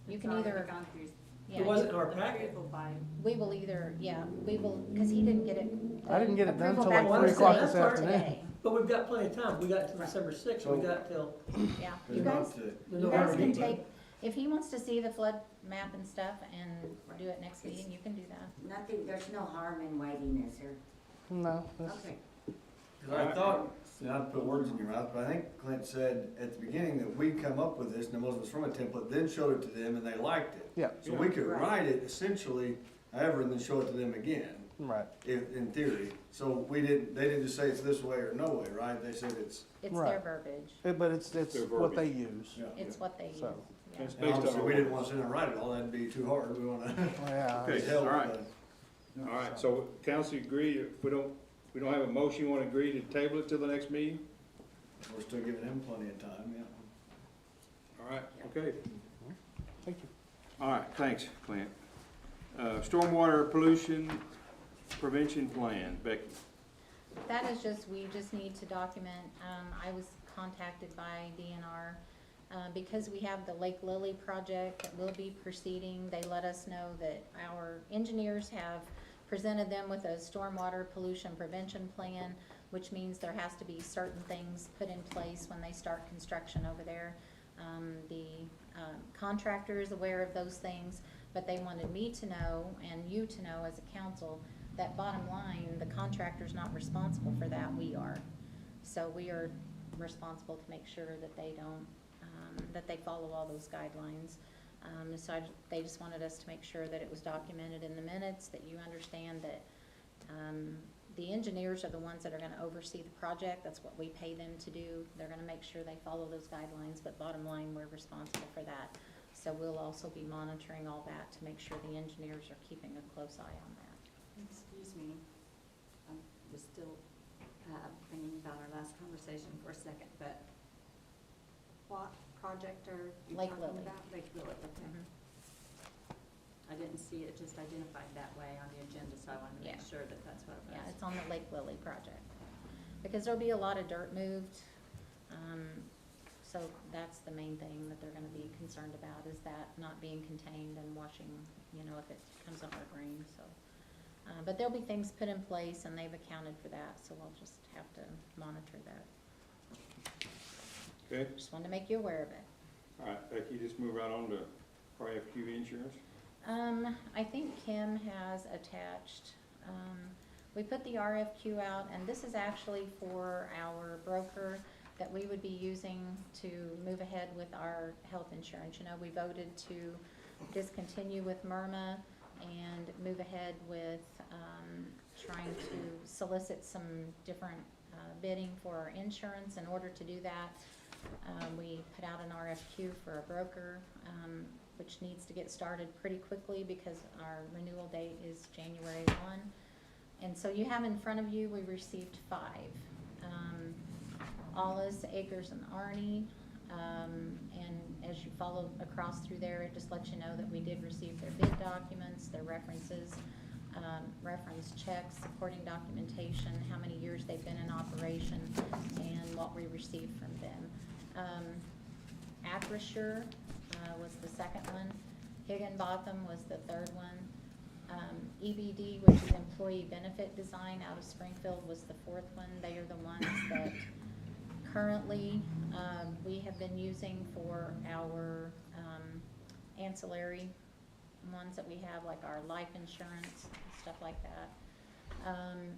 You it's can already either- gone through Yeah, It wasn't you- in our packet. approval by, we will either, yeah, we will, because he didn't get it. I didn't get it done approval till back like from 3 o'clock the this state afternoon. today. But we've got plenty of time, we got till December sixth, so we So- got till Yeah, There's you not guys, to- the you November guys can meeting. take, if he wants to see the flood map and stuff and do it next meeting, you can do that. Nothing, there's no harm in waiting, is there? No, that's, Okay. Cause I thought, not to put words in your mouth, but I think Clint said at the beginning that we'd come up with this, and most of us from a template, then showed it to them and they liked it. yeah, So we could Right. write it essentially, however, and then show it to them again, right. in theory. So they didn't just say it's this way or no way, right? They said it's, It's their Right. verbiage. But it's Their what they verbiage. use. yeah. It's what they use. So. Yeah. It's And based obviously, on. we didn't wanna sit there and write it all, that'd be too hard, we wanna Yeah. Okay. help. all right. All right, so council agree, if we don't have a motion, you wanna agree to table it till the next meeting? We're still giving him plenty of time, yeah. All right, okay. Thank you. All right, thanks, Clint. Stormwater pollution prevention plan, Becky. That is just, we just need to document, I was contacted by DNR, because we have the Lake Lily project that will be proceeding, they let us know that our engineers have presented them with a stormwater pollution prevention plan, which means there has to be certain things put in place when they start construction over there. The contractor is aware of those things, but they wanted me to know, and you to know as a council, that bottom line, the contractor's not responsible for that, we are. So we are responsible to make sure that they don't, that they follow all those guidelines. They just wanted us to make sure that it was documented in the minutes, that you understand that, the engineers are the ones that are gonna oversee the project, that's what we pay them to do. They're gonna make sure they follow those guidelines, but bottom line, we're responsible for that. So we'll also be monitoring all that to make sure the engineers are keeping a close eye on that. excuse me, I'm just still, thinking about our last conversation for a second, but what project are you Lake talking Lily. about? Lake Lily, okay. I didn't see it just identified that way on the agenda, so I wanted to make Yeah. sure that that's what it was. Yeah, it's on the Lake Lily project. Because there'll be a lot of dirt moved, so that's the main thing that they're gonna be concerned about, is that not being contained and washing, if it comes on our green, so. But there'll be things put in place, and they've accounted for that, so we'll just have to monitor that. Okay, Just wanted to make you aware of it. all right, Becky, just move right on to RFQ insurance. I think Kim has attached, we put the RFQ out, and this is actually for our broker that we would be using to move ahead with our health insurance. We voted to discontinue with Myrna and move ahead with, trying to solicit some different, bidding for our insurance. In order to do that, we put out an RFQ for a broker, which needs to get started pretty quickly because our renewal date is January 1. And so you have in front of you, we received 5. Allis, Akers, and Arnie. And as you follow across through there, it just lets you know that we did receive their bid documents, their references, reference checks, supporting documentation, how many years they've been in operation, and what we received from them. Acrisure was the second one. Higginbotham was the third one. EBD, which is Employee Benefit Design out of Springfield, was the fourth one. They are the ones that currently we have been using for our ancillary ones that we have, like our life insurance, stuff like that.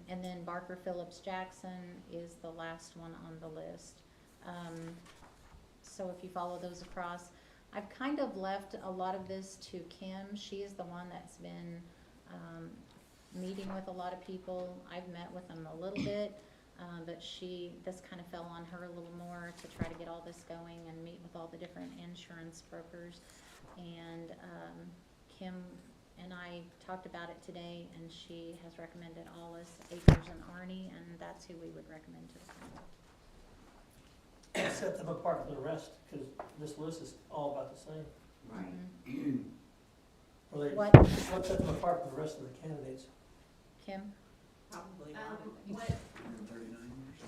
And then Barker Phillips Jackson is the last one on the list. So if you follow those across, I've kind of left a lot of this to Kim. She is the one that's been meeting with a lot of people. I've met with them a little bit, but this kind of fell on her a little more to try to get all this going and meet with all the different insurance brokers. And Kim and I talked about it today, and she has recommended Allis, Acres, and Arnie, and that's who we would recommend to the council. And set them apart from the rest, because this list is all about the same. Right. Or they, What? what set them apart from the rest of the candidates? Kim? Probably What,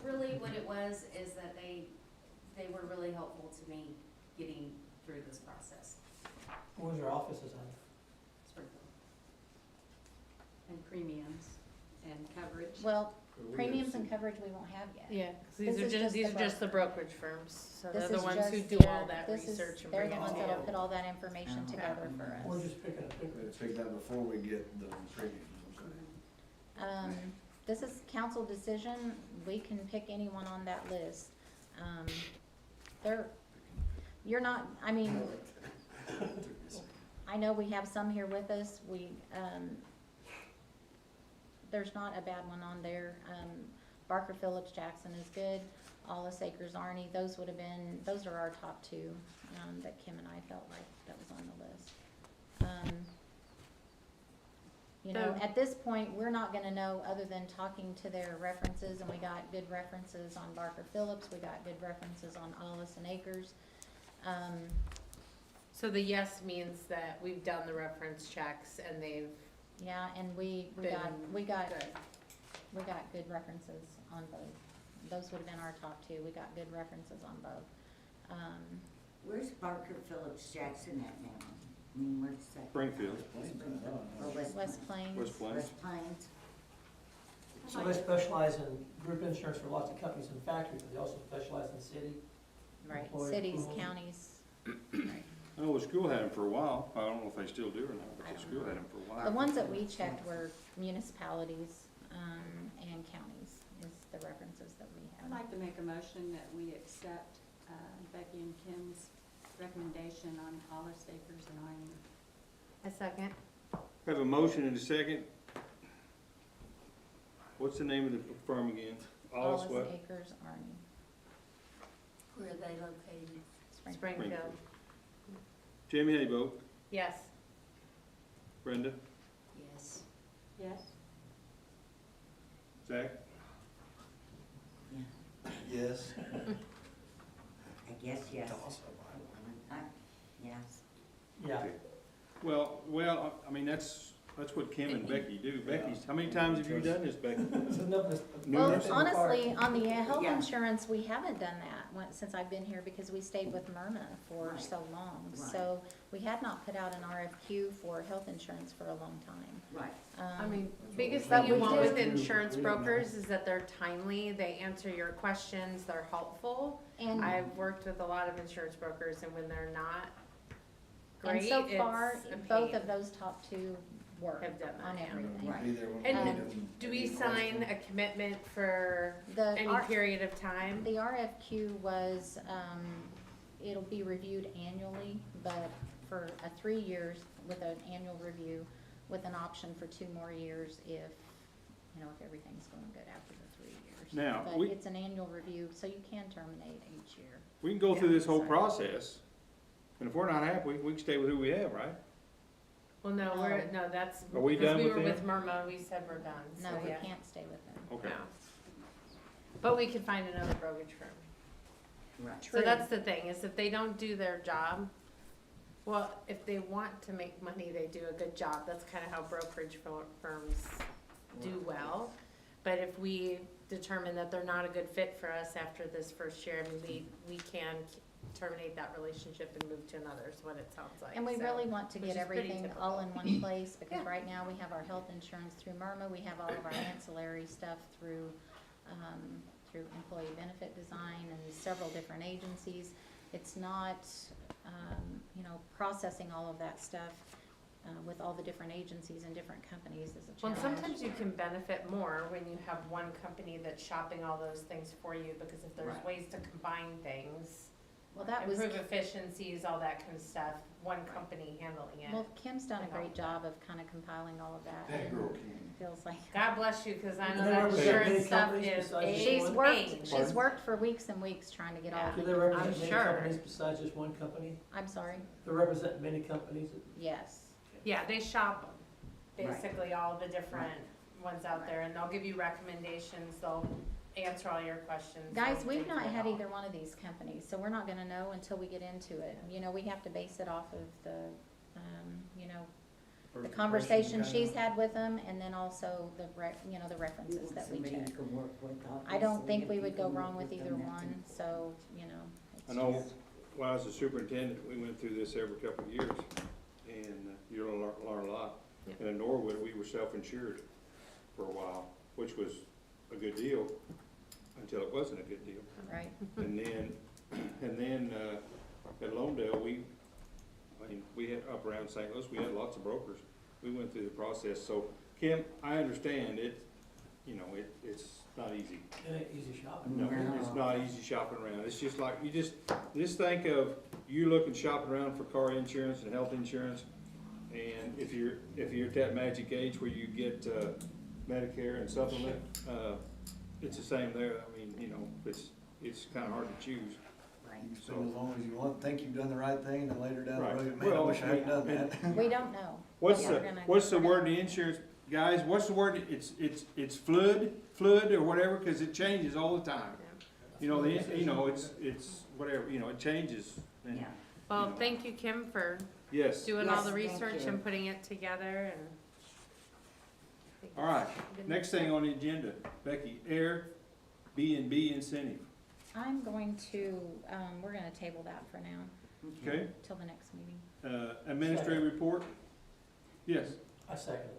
really what it was is that they were really helpful to me getting through this process. What was your offices on? Springfield. And premiums and coverage. Well, premiums and coverage we won't have yet. Yeah, 'cause This is these the are just the broker. brokerage firms, so This they're the is ones who just- do yeah, all that this is- research and They're bring the it ones to that'll you. put all that information together for us. We're just picking a pick. Let's pick that before we get the premiums, okay? This is council decision, we can pick anyone on that list. You're not, I mean, I know we have some here with us, there's not a bad one on there. Barker, Phillips, Jackson is good, Allis, Acres, Arnie, those are our top two, that Kim and I felt like that was on the list. You know, So- at this point, we're not gonna know, other than talking to their references, and we got good references on Barker Phillips, we got good references on Allis and Acres. So the yes means that we've done the reference checks and they've Yeah, and we been got good. good references on both. Those would've been our top two, we got good references on both. Where's Barker Phillips Jackson at now? I mean, where's that? Springfield, Or West Plains. West Plains. West Plains? So they specialize in group insurance for lots of companies and factories, but they also specialize in city. Right, Employee cities, approval. counties, right. I know the school had them for a while, I don't know if they still do or not, but I the don't school know. had them for a while. The ones that we checked were municipalities, and counties is the references that we I'd had. like to make a motion that we accept Becky and Kim's recommendation on Allis, Acres, and Arnie. A second. Have a motion and a second. What's the name of the firm again? Allis what? Acres, Arnie, Where are they located? Springfield. Springfield. Jamie, how you vote? Yes. Brenda? Yes. Yes? Zach? Yes. I guess yes. Yes. Yeah. Okay. Well, I mean, that's what Kim and Becky do. Becky's, how many times have you done this, Becky? It's enough. Well, Numerous. honestly, on the health Yeah. insurance, we haven't done that since I've been here, because we stayed with Myrna for Right. so long. Right. So we had not put out an RFQ for health insurance for a long time. Right. I mean, biggest But thing you we want with did- insurance brokers is that they're timely, they answer your questions, they're helpful. And, I've worked with a lot of insurance brokers and when they're not and great, so it's far, a both pain. of those top two work Have done that, on yeah. everything. Right. Be there when And we need them. do we sign a commitment for The any period of time? The RFQ was, it'll be reviewed annually, but for 3 years with an annual review, with an option for 2 more years if everything's going good after the 3 years. Now, But we- it's an annual review, so you can terminate each year. We can go through this whole Sorry. process, and if we're not happy, we can stay with who we have, right? Well, no, that's, Are we because done we with were them? with Myrma, we said we're done, so No, we yeah. can't stay with them. Okay. No. But we could find another brokerage firm. Right. So that's the thing, is if they don't do their job, well, if they want to make money, they do a good job. That's kind of how brokerage firms do well. But if we determine that they're not a good fit for us after this first year, I mean, we can terminate that relationship and move to another, is what it sounds like. And we So, really want to which get is pretty everything all in typical. one place, because Yeah. right now we have our health insurance through Myrma, we have all of our ancillary stuff through Employee Benefit Design and several different agencies. It's not, processing all of that stuff, with all the different agencies and different companies is a Well, challenge. sometimes you can benefit more when you have one company that's shopping all those things for you, because if there's Right. ways to combine things, Well, that was, improve efficiencies, all that kind of stuff, one company handling it. Well, Kim's done a great job of kind of compiling all of that. That girl can. Feels like. God bless you, cause I know Do they that represent insurance many stuff companies is besides a just She's one? worked, pain. she's worked for weeks and weeks trying to get all. Do they the represent I'm many sure. companies besides just one company? I'm sorry, They represent many companies? yes. Yeah, they shop Right. basically all the different ones out there, and they'll give you recommendations, they'll answer all your questions. Guys, and we've things not like had that. either one of these companies, so we're not gonna know until we get into it. You know, we have to base it off of the, you know, the conversation she's had with them, and then also the the references that we Somebody you check. can work with, I don't obviously, think if we you would go can work wrong with them, either that's one, important. so, you know. I it's know, just- when I was a superintendent, we went through this every couple of years, and you learn a lot. Yeah. And in Norwood, we were self-insured for a while, which was a good deal, until it wasn't a good deal. Right, And then, at Lawndale, we had, up around St. Louis, we had lots of brokers. We went through the process, so Kim, I understand it, it's not easy. It ain't easy shopping. No, it's not easy shopping around. It's just like, just think of you looking shopping around for car insurance and health insurance. And if you're at that magic age where you get, Medicare and supplement, it's the same there. I mean, it's kinda hard to choose. right. You spend as long as you want, think you've done the right thing, and later down the Right. road, man, I Well, wish I had done that. We don't know. What's Yeah, the, we're gonna- what's the we're word in the insurance, guys, what's the word, it's flood or whatever, cause it changes all the time. It's whatever, it changes, and, Yeah. Well, thank you, Kim, for yes. doing all the Yes, thank research you. and putting it together and. All right, next thing on the agenda, Becky, Airbnb incentive, I'm going to, we're gonna table that for now, okay? till the next meeting. Administrative report? Yes. I second it.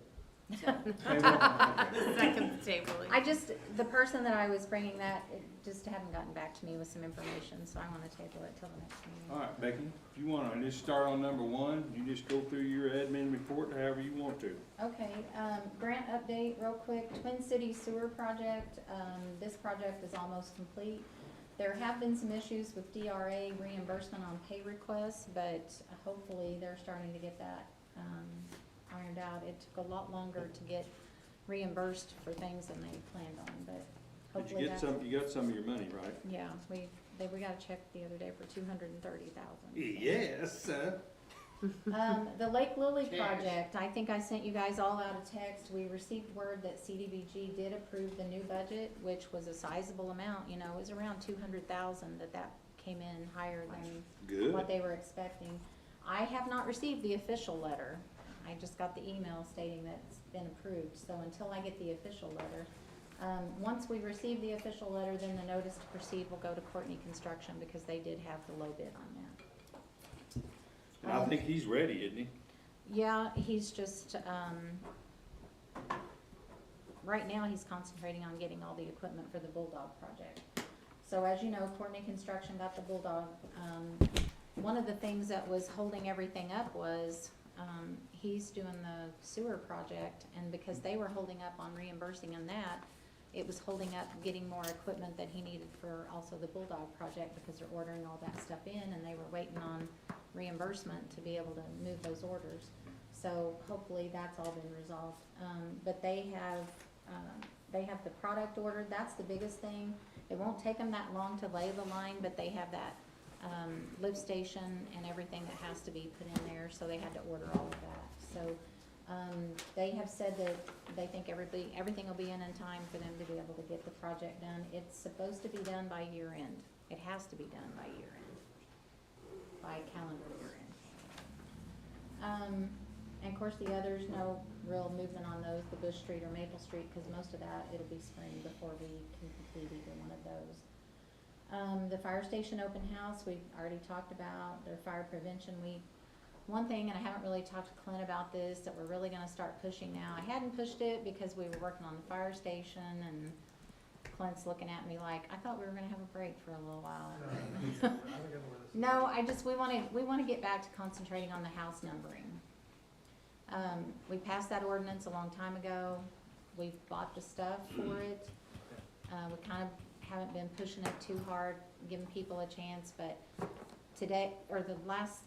Second tabling. The person that I was bringing that, it just hadn't gotten back to me with some information, so I wanna table it till the next meeting. All right, Becky, if you wanna just start on number one, you just go through your admin report however you want to. Okay, grant update real quick, Twin Cities Sewer Project, this project is almost complete. There have been some issues with DRA reimbursement on pay requests, but hopefully they're starting to get that, ironed out. It took a lot longer to get reimbursed for things than they planned on, but Did hopefully you get that's. you got some of your money, right? Yeah, we got a check the other day for $230,000. Yes, The Lake Lily Cash. project, I think I sent you guys all out a text. We received word that CDBG did approve the new budget, which was a sizable amount, it was around 200,000 that came in higher than good. what they were expecting. I have not received the official letter. I just got the email stating that it's been approved, so until I get the official letter. Once we receive the official letter, then the notice to proceed will go to Courtney Construction because they did have the low bid on that. And I think he's ready, isn't he? Yeah, he's just, right now he's concentrating on getting all the equipment for the Bulldog project. So as you know, Courtney Construction got the Bulldog. One of the things that was holding everything up was, he's doing the sewer project, and because they were holding up on reimbursing on that, it was holding up getting more equipment that he needed for also the Bulldog project, because they're ordering all that stuff in, and they were waiting on reimbursement to be able to move those orders. So hopefully that's all been resolved. But they have the product ordered, that's the biggest thing. It won't take them that long to lay the line, but they have that, lift station and everything that has to be put in there, so they had to order all of that. So, they have said that they think everything will be in time for them to be able to get the project done. It's supposed to be done by year end. It has to be done by year end, by calendar year end. And of course, the others, no real movement on those, the Bush Street or Maple Street, because most of that, it'll be spring before we can complete either one of those. The fire station open house, we've already talked about, their fire prevention week. One thing, and I haven't really talked to Clint about this, that we're really gonna start pushing now. I hadn't pushed it because we were working on the fire station, and Clint's looking at me like, I thought we were gonna have a break for a little while. No, we wanna get back to concentrating on the house numbering. We passed that ordinance a long time ago. We've bought the stuff for it. We kind of haven't been pushing it too hard, giving people a chance, but today, or the last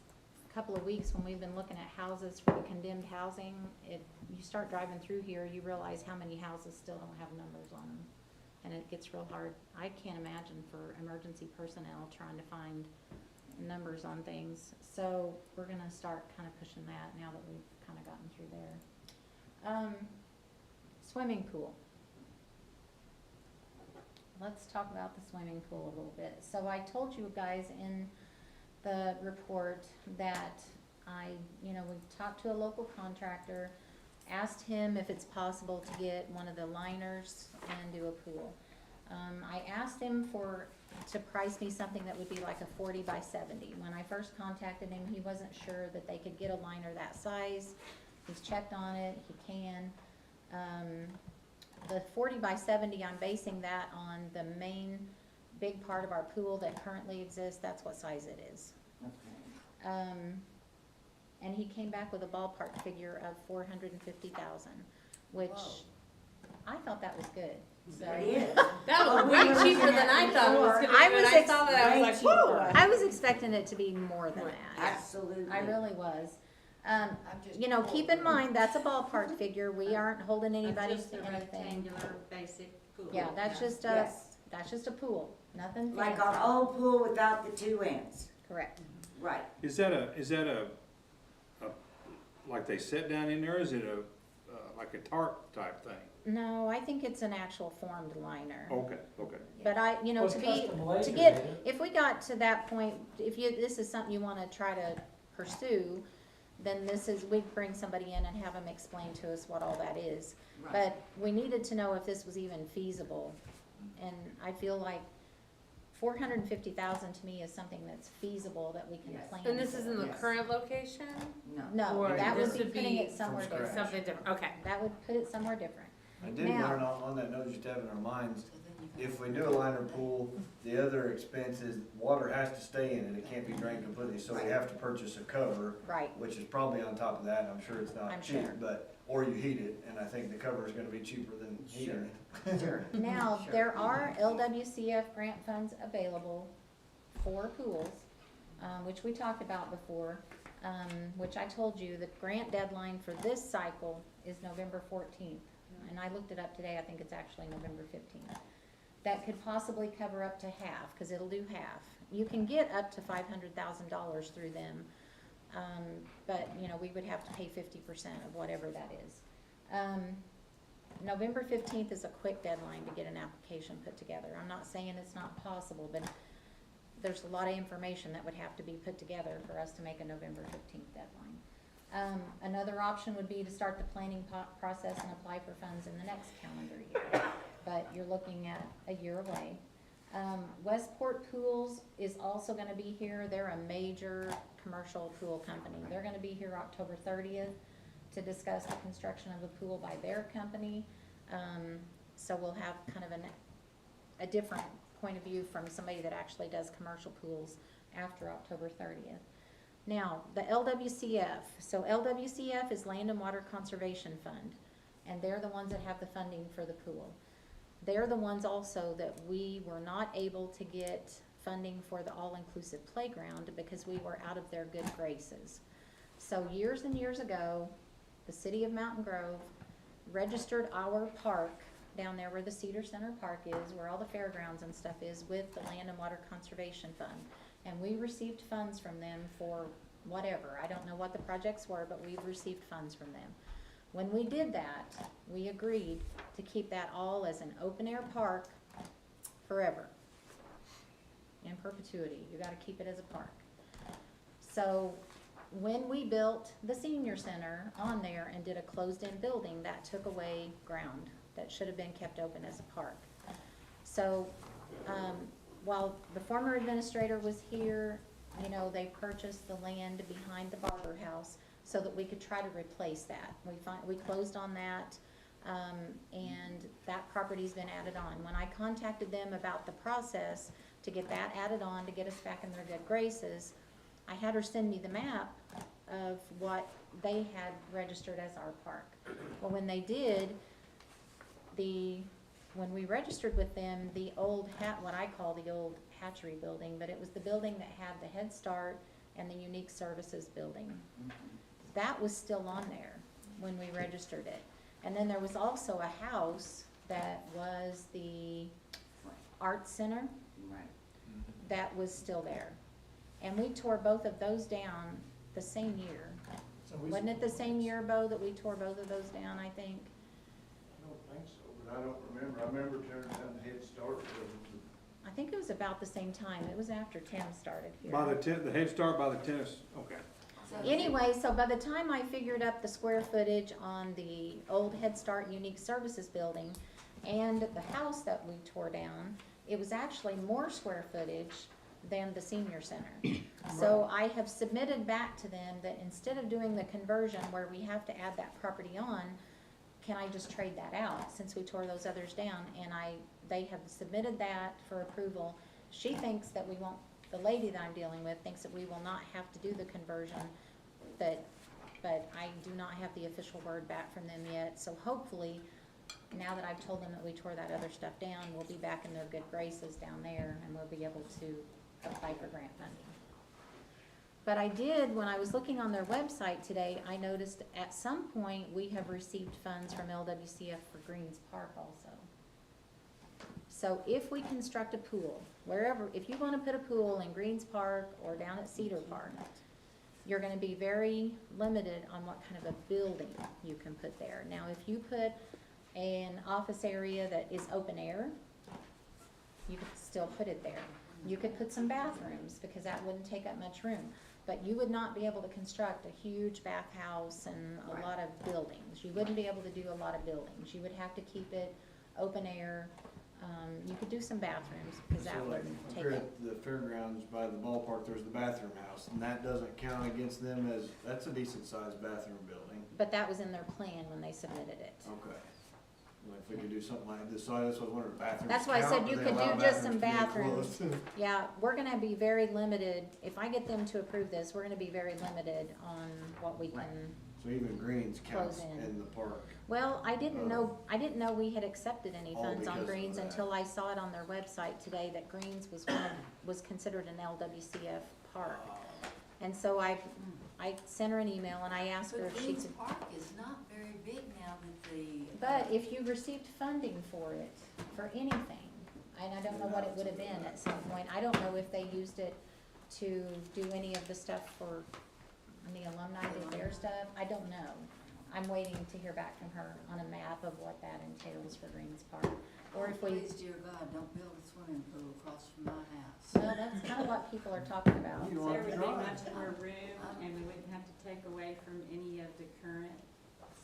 couple of weeks, when we've been looking at houses for the condemned housing, you start driving through here, you realize how many houses still don't have numbers on them. And it gets real hard. I can't imagine for emergency personnel trying to find numbers on things. So we're gonna start kind of pushing that now that we've kind of gotten through there. Swimming pool. Let's talk about the swimming pool a little bit. So I told you guys in the report that we talked to a local contractor, asked him if it's possible to get one of the liners and do a pool. I asked him to price me something that would be like a 40 by 70. When I first contacted him, he wasn't sure that they could get a liner that size. He's checked on it, he can. The 40 by 70, I'm basing that on the main big part of our pool that currently exists. That's what size it is. Okay. And he came back with a ballpark figure of 450,000, which I thought that was good. So It is. That was way cheaper than I thought it was gonna be. I When was I saw that, I was like, whoa. I was expecting it to be more than that. Absolutely. I really was. Keep in mind, that's a ballpark figure. We aren't holding anybody That's just to a anything. rectangular basic pool. Yeah, that's just Yes. a pool, nothing Like fancy. our old pool without the 2 ends. Correct. Right. Is that a, like they sit down in there, is it like a tarp type thing? No, I think it's an actual formed liner. Okay. But Well, it's to custom laser, get, ain't it? if we got to that point, this is something you wanna try to pursue, then we'd bring somebody in and have them explain to us what all that is. Right. But we needed to know if this was even feasible, and I feel like 450,000 to me is something that's feasible that we can Yes. plan. And this is in the Yes. current location? No. No, Or that would this be would putting be it somewhere from scratch. different. Something different, okay. That would put it somewhere different. I did Now- learn on that note, just to have in our minds, if we do a liner pool, the other expense is water has to stay in it, it can't be drained completely, so we have to purchase a cover, Right. which is probably on top of that, I'm sure it's I'm not cheap, sure. or you heat it, and I think the cover is gonna be cheaper than heating it. Sure. Now, Sure. there are LWCF grant funds available for pools, which we talked about before, which I told you, the grant deadline for this cycle is November 14th. And I looked it up today, I think it's actually November 15th. That could possibly cover up to half, because it'll do half. You can get up to $500,000 through them, but, we would have to pay 50% of whatever that is. November 15th is a quick deadline to get an application put together. I'm not saying it's not possible, but there's a lot of information that would have to be put together for us to make a November 15th deadline. Another option would be to start the planning process and apply for funds in the next calendar year, but you're looking at a year away. Westport Pools is also gonna be here. They're a major commercial pool company. They're gonna be here October 30th to discuss the construction of a pool by their company. So we'll have kind of a different point of view from somebody that actually does commercial pools after October 30th. Now, the LWCF, so LWCF is Land and Water Conservation Fund, and they're the ones that have the funding for the pool. They're the ones also that we were not able to get funding for the all-inclusive playground because we were out of their good graces. So years and years ago, the city of Mountain Grove registered our park down there where the Cedar Center Park is, where all the fairgrounds and stuff is, with the Land and Water Conservation Fund. And we received funds from them for whatever. I don't know what the projects were, but we've received funds from them. When we did that, we agreed to keep that all as an open-air park forever, in perpetuity. You gotta keep it as a park. So when we built the senior center on there and did a closed-in building, that took away ground that should have been kept open as a park. So, while the former administrator was here, they purchased the land behind the barber house so that we could try to replace that. We closed on that, and that property's been added on. When I contacted them about the process to get that added on, to get us back in their good graces, I had her send me the map of what they had registered as our park. Well, when they did, when we registered with them, the old what I call the old hatchery building, but it was the building that had the Head Start and the Unique Services Building. That was still on there when we registered it. And then there was also a house that was the Art Center, Right. that was still there. And we tore both of those down the same year. Wasn't it the same year, Bo, that we tore both of those down, I think? I don't think so, but I don't remember. I remember tearing down the Head Start building. I think it was about the same time. It was after Tim started here. By the Head Start by the tennis, okay. Anyway, so by the time I figured up the square footage on the old Head Start Unique Services Building and the house that we tore down, it was actually more square footage than the senior center. So I have submitted back to them that instead of doing the conversion where we have to add that property on, can I just trade that out since we tore those others down? And they have submitted that for approval. She thinks that we won't, the lady that I'm dealing with thinks that we will not have to do the conversion, but I do not have the official word back from them yet. So hopefully, now that I've told them that we tore that other stuff down, we'll be back in their good graces down there and we'll be able to apply for grant funding. But I did, when I was looking on their website today, I noticed at some point we have received funds from LWCF for Greens Park also. So if we construct a pool, wherever, if you wanna put a pool in Greens Park or down at Cedar Park, you're gonna be very limited on what kind of a building you can put there. Now, if you put an office area that is open air, you could still put it there. You could put some bathrooms, because that wouldn't take up much room. But you would not be able to construct a huge bathhouse and a lot of buildings. You wouldn't be able to do a lot of buildings. You would have to keep it open air. You could do some bathrooms, because that So like, wouldn't up take here up. at the fairgrounds by the ballpark, there's the bathroom house, and that doesn't count against them as, that's a decent sized bathroom building. But that was in their plan when they submitted it. Okay. Well, if we could do something like this, so that's what I was wondering, bathrooms That's why I said count, you or they could allow do just some bathrooms to be enclosed? Yeah, we're gonna be very limited. If I get them to approve this, we're gonna be very limited on what we can. So even greens counts Close in. in the park. Well, I didn't know we had accepted any All funds on because of greens that. until I saw it on their website today that greens was considered an LWCF park. And so I sent her an email and I asked her if she could. Park is not very big now that the. But if you received funding for it, for anything, and I don't know what it would have been at some point, I don't know if they used it to do any of the stuff for, the alumni did their stuff, I don't know. I'm waiting to hear back from her on a map of what that entails for Greens Park. Or if we, Please, dear God, don't build a swimming pool across from my house. well, that's kind of what people are talking about. You There want would to be try? much more room, and we wouldn't have to take away from any of the current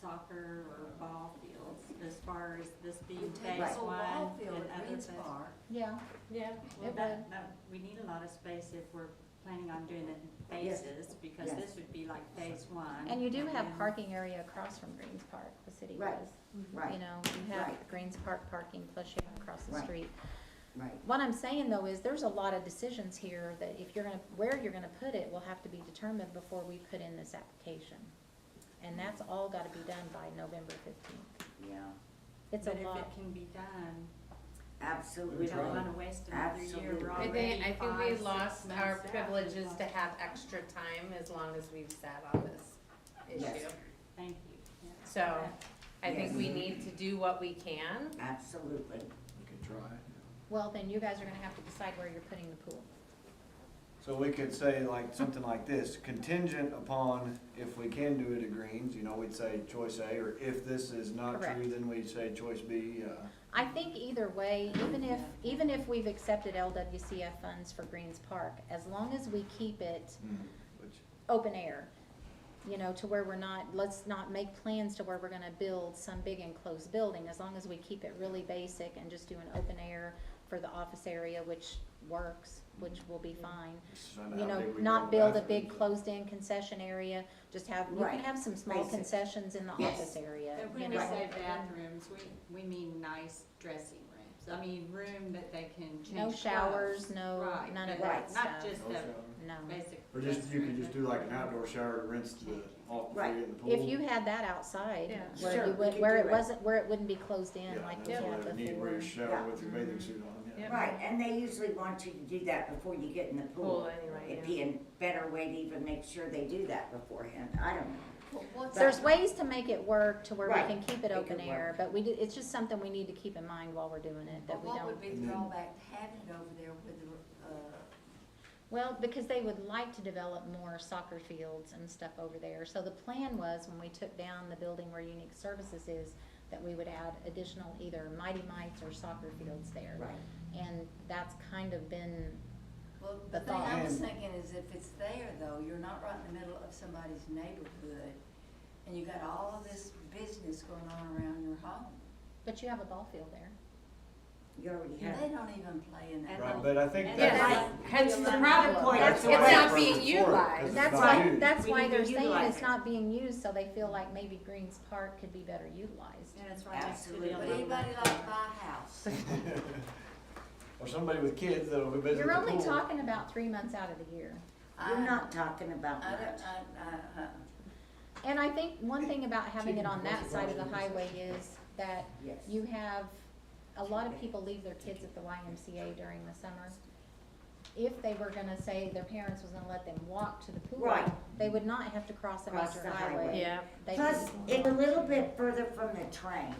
soccer or ball fields, as far as this being Take phase a one ball field and at other Greens things. Park. Yeah, Yeah, well, It that, we need a lot of space if we're planning on doing it in phases, because Yes. this would be like phase one. and you do have then- parking area across from Greens Park, the city Right. does. Right. You know, you have Right. Greens Park parking, plus you have across the Right. street. Right. What I'm saying though is there's a lot of decisions here that if you're gonna, where you're gonna put it will have to be determined before we put in this application. And that's all gotta be done by November 15th. Yeah, It's a But if lot. it can be done, absolutely. we We don't try. wanna waste another year, Absolutely. we're I I already think we 5, 6 lost months our out. privileges to have extra time as long as we've sat on this Yes. issue. Thank you. Yeah. So, I think Yes. we need to do what we can. Absolutely. We could try. Well, then you guys are gonna have to decide where you're putting the pool. So we could say like, something like this, contingent upon if we can do it at greens, you know, we'd say choice A, or if this is not Correct. true, then we'd say choice B, I think either way, even if we've accepted LWCF funds for Greens Park, as long as we keep it which, open air, you know, to where we're not, let's not make plans to where we're gonna build some big enclosed building, as long as we keep it really basic and just do an open air for the office area, which works, which will be fine. just find You out how know, big we can not go build a bathrooms. big closed-in concession area, just have, you can Right. have some small Basic. concessions in the Yes. office area, And you when we know. say bathrooms, we mean nice dressing rooms. I mean, room that they can change No clothes. showers, no, Right, none of but that Not stuff. just No the shower. No. basic. Or just, you could dressing just do like an outdoor shower to rinse the off before Right. you get in the pool. If you had that outside, Yeah. where Sure, you we would, could where do it it. wasn't, where it wouldn't be closed in Yeah, like that's you what had I need, before. where you shower Yeah. with your bathing suit on, yeah. Yep. Right, and they usually want you to do that before you get in the Pool pool. anyway, It'd yeah. be a better way to even make sure they do that beforehand, I don't know. There's ways to make it work to where we Right. can keep it Make open it air, work. but it's just something we need to keep in mind while we're doing it, that we What don't. would be the drawback to having it over there with the, Well, because they would like to develop more soccer fields and stuff over there. So the plan was, when we took down the building where Unique Services is, that we would add additional either Mighty Mites or soccer fields there. Right. And that's kind of been, well, The the thing I was thought. thinking is if it's there though, you're not right in the middle of somebody's neighborhood and you got all of this business going on around your home. but you have a ball field there. You already They have. don't even play in that. Right, but I think And that's. Yeah, Right. hence the Another problem. point, It's that's the not way- being utilized. That's not why, used. that's We why need to they're saying utilize it's it. not being used, so they feel like maybe Greens Park could be better utilized. And it's right next to Absolutely. the. Would anybody like to buy a house? Or somebody with kids that'll be busy You're with the only pool. talking about 3 months out of the year. You're not talking about I much. don't, And I think one thing about having it on that side of the highway is that Yes. you have, a lot of people leave their kids at the YMCA during the summer. If they were gonna say their parents was gonna let them walk to the pool, Right. they would not have to cross a Cross major the highway. highway. Yeah. They Plus, could- it's a little bit further from the train.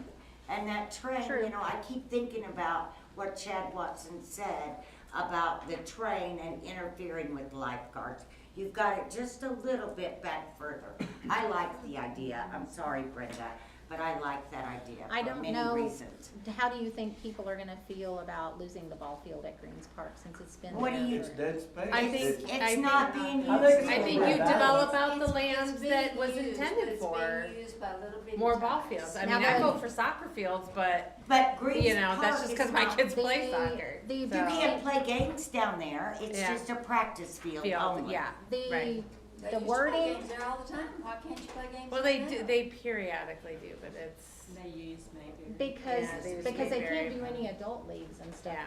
And that train, True. you know, I keep thinking about what Chad Watson said about the train and interfering with lifeguards. You've got it just a little bit back further. I like the idea. I'm sorry, Brenda, but I like that idea I for don't many know, reasons. how do you think people are gonna feel about losing the ball field at Greens Park since it's been What do there you- It's for- dead space. I think- It's- It's not being used. I think it's I think Yeah. you develop out the It's lands being that was used, intended but for It's being used by little bitty more ball tots. fields. I Now mean, I the- vote for soccer fields, but, But Greens you know, that's Park just is cause my not- kids play The- soccer. the- You so- can't play games down there. It's Yeah. just a practice field Field, only. yeah, The, right. They the used to play wording, games there all the time. Why can't you play games Well, there they do, now? they periodically do, but it's, They use maybe. because, Yeah, they because they very can't do fun. any adult leagues and stuff Yeah.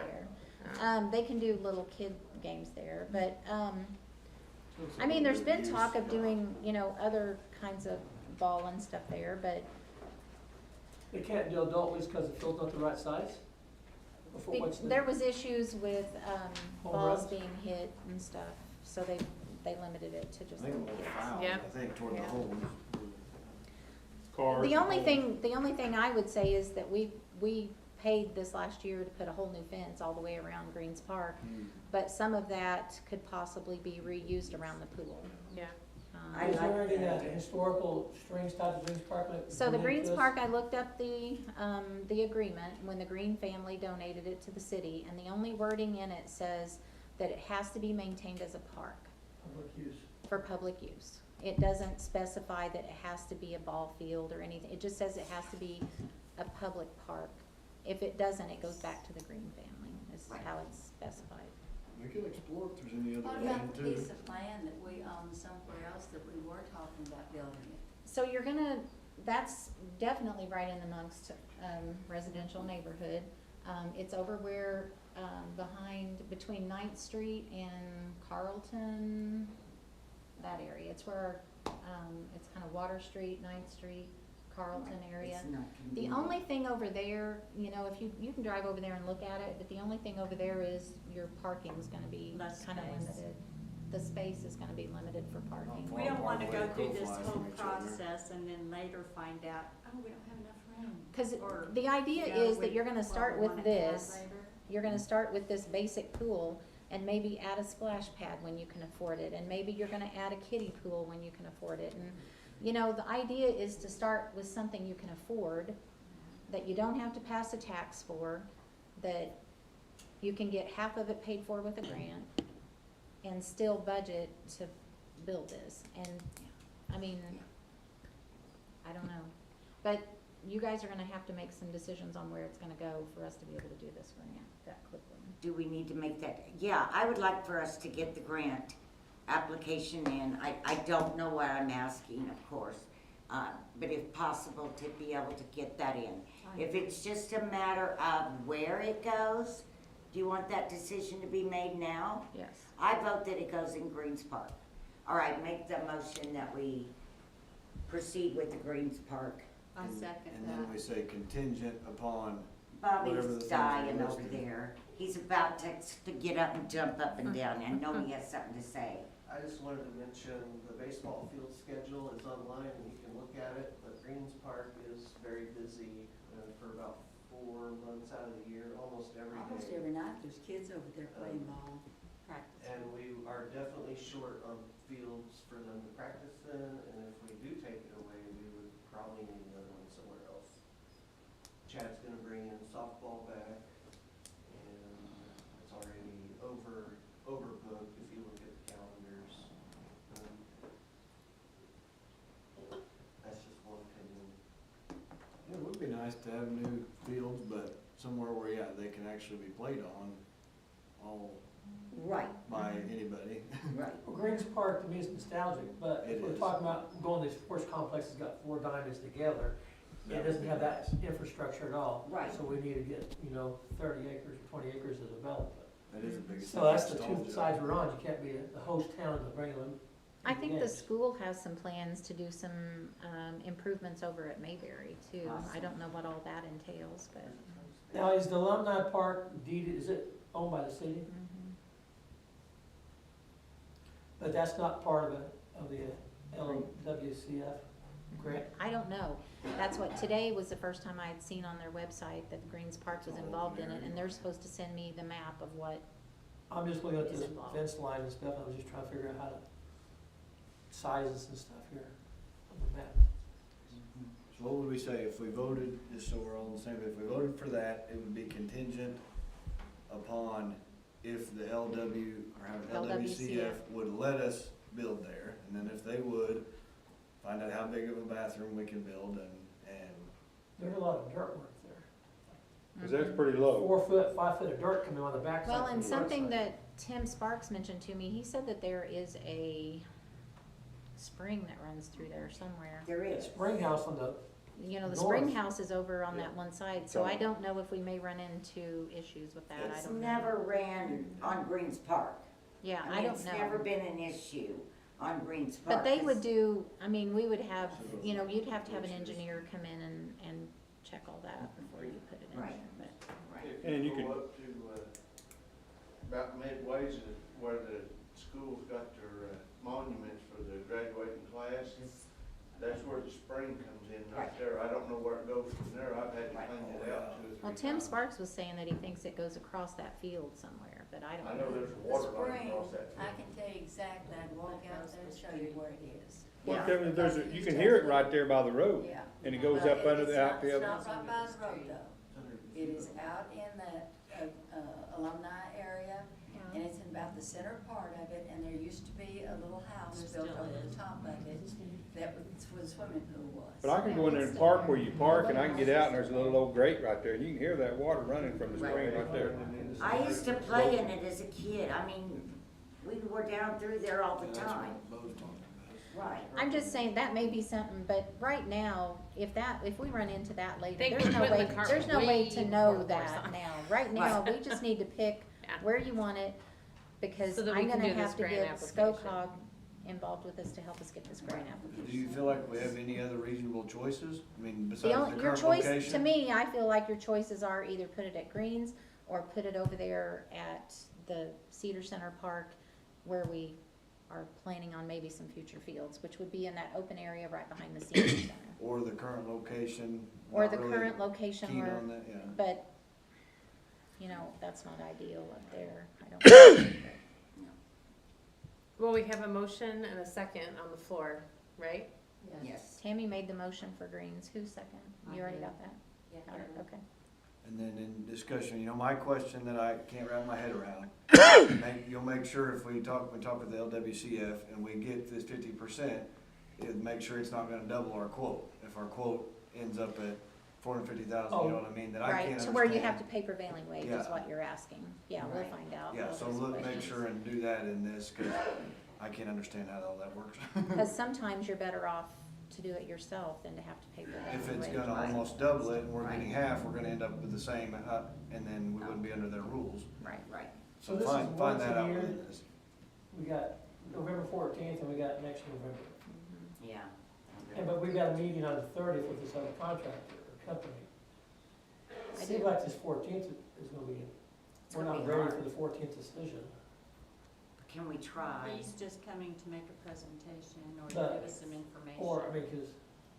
there. They can do little kid games there, but, I mean, there's been talk of doing, you know, other kinds of ball and stuff there, but They can't do adult leagues because the field's not the right size? Before, what's the? there was issues with, Home balls runs? being hit and stuff, so they limited it to I just think little it was kids. foul, Yeah. I think, toward the Yeah. holes. Cars. The only thing I would say is that we paid this last year to put a whole new fence all the way around Greens Park, but some of that could possibly be reused around the pool. yeah. I Is like there any that. historical strings tied to Greens Park? that So the relate to Greens this? Park, I looked up the agreement when the Green family donated it to the city, and the only wording in it says that it has to be maintained as a park Public use. for public use. It doesn't specify that it has to be a ball field or anything, it just says it has to be a public park. If it doesn't, it goes back to the Green family, is how it's specified. We could explore if there's any other What land about the too. piece of land that we own somewhere else that we were talking about building it? So you're gonna, that's definitely right in amongst, residential neighborhood. It's over where, behind, between Ninth Street and Carlton, that area. It's where, it's kind of Water Street, Ninth Street, Carlton area. It's not The convenient. only thing over there, you know, if you can drive over there and look at it, but the only thing over there is your parking's gonna be Less kind of space. limited. The space is gonna be limited for parking. We don't wanna go through this Flies whole from each other. process and then later find out, oh, we don't have enough room. Cause Or, the idea you know, is that we- you're gonna what start we with wanna add this, later. you're gonna start with this basic pool and maybe add a splash pad when you can afford it, and maybe you're gonna add a kiddie pool when you can afford it, and, you know, the idea is to start with something you can afford, that you don't have to pass a tax for, that you can get half of it paid for with a grant, and still budget to build this, and, I mean, I don't know. But you guys are gonna have to make some decisions on where it's gonna go for us to be able to do this grant that quickly. Do we need to make that? Yeah, I would like for us to get the grant application in. I don't know what I'm asking, of course, but if possible, to be able to get that in. If it's just a matter of where it goes, do you want that decision to be made now? Yes. I vote that it goes in Greens Park. All right, make the motion that we proceed with the Greens Park. I second And then we that. say contingent upon, Whatever the Bobby's things dying are over listed. there. He's about to get up and jump up and down. I know he has something to say. I just wanted to mention the baseball field schedule is online and you can look at it, but Greens Park is very busy for about 4 months out of the year, almost every Almost day. every night, there's kids over there playing ball, practice. And we are definitely short on fields for them to practice in, and if we do take it away, we would probably need another one somewhere else. Chad's gonna bring in softball back, and it's already overbooked if you look at the calendars. That's just one opinion. it would be nice to have new fields, but somewhere where, yeah, they can actually be played on all Right, by anybody. right. Well, Greens Park to me is nostalgic, but It if we're is. talking about going to these sports complexes, got 4 diamonds together, it doesn't have that infrastructure at all. Right. So we need to get, 30 acres or 20 acres to develop it. That is a big. So that's the nostalgia. two sides we're on. You can't be the host town of the regular. I think the games. school has some plans to do some, improvements over at Mayberry too. I Awesome. don't know what all that entails, but. Now, is the alumni park deeded, is it owned by the city? But that's not part of the LWCF grant? I don't know. That's what, today was the first time I had seen on their website that the Greens Park was involved in it, and they're supposed to send me the map of what, I'm just looking at Is this involved. fence line and stuff, I was just trying to figure out how to, sizes and stuff here on the map. So what would we say if we voted, just so we're all on the same, if we voted for that, it would be contingent upon if the LWCF LWCF. would let us build there, and then if they would, find out how big of a bathroom we can build and There's a lot of dirt work there. Cause that's pretty low. 4 foot, 5 foot of dirt coming on the backside. well, from and the something website. that Tim Sparks mentioned to me, he said that there is a spring that runs through there somewhere. There is. Spring house on the, The spring North. house is over on that one side, so I don't know if we may run into issues with that, I It's don't know. never ran on Greens Park. Yeah, I I mean, don't it's never know. been an issue on Greens Park. But they would do, we would have, you'd have to have an engineer come in and check all that before you put it in there, Right. but. Right. And you can- Go up to, about midways where the school's got their monuments for the graduating classes. That's where the spring comes in right Right. there. I don't know where it goes from there. I've had to Right. clean it out 2 or 3 Well, Tim times. Sparks was saying that he thinks it goes across that field somewhere, but I I don't know know. there's a The water line spring, across that I field. can tell you exactly, I'd walk out there and show you where it is. Well, Yeah. Kevin, you can hear it right there by the road, Yeah. and it goes But up under it's the not- outfield. It's not right by the road though. It is out in that alumni area, and it's in about the center part of it, and there used to be a little house built over the top of it. That was where the swimming pool was. But I can go in there and park where you park, and I can get out, and there's a little old grate right there, and you can hear that water running from the spring right there. I used to play in it as a kid. I mean, we were down through there all the that's time. what Bo's talking Right. I'm just saying, that may be something, but right now, if we run into that later, They there's could no put way, the cart there's no way way to know before that summer. now. Right now, we just need to pick Yeah. where you want it, because So that we I'm can gonna do this have to grant get application. SCOCOG involved with us to help us get this grant about. application. Do you feel like we have any other reasonable choices? I mean, The besides the only, your current choice, location? to me, I feel like your choices are either put it at Greens or put it over there at the Cedar Center Park, where we are planning on maybe some future fields, which would be in that open area right behind the Senior Center. Or the current location? Or not the really current location keen where, on that, yeah. but, that's not ideal up there, I don't think, Well, we have a motion and a second on the floor, right? Yes. Tammy made the motion for Greens, who's second? You already got that? Yeah, Got it, okay. And then in discussion, my question that I can't wrap my head around, you'll make sure if we talk with the LWCF and we get this 50%, make sure it's not gonna double our quote. If our quote ends up at 450,000, you know what I mean, that I can't Right, understand. to where you have to pay prevailing wage is Yeah. what you're asking. Yeah, we'll Right. find out. Yeah, all so those look, make questions. sure and do that in this, cause I can't understand how all that works. Because sometimes you're better off to do it yourself than to have to pay prevailing If wage. it's gonna Right. almost double it and we're Right. getting half, we're gonna end up with the same, and then we wouldn't be under their rules. Right. Right. So So this is find once that a out year? within this. we got November 14th and we got next November. Yeah. And, but we got a meeting on the 30th with this other contractor or company. I Seems do. like this 14th is gonna be, It's we're gonna not be ready hard. for the 14th decision. Can we try? He's just coming to make a presentation or to But- give us some information. Or, I mean, cause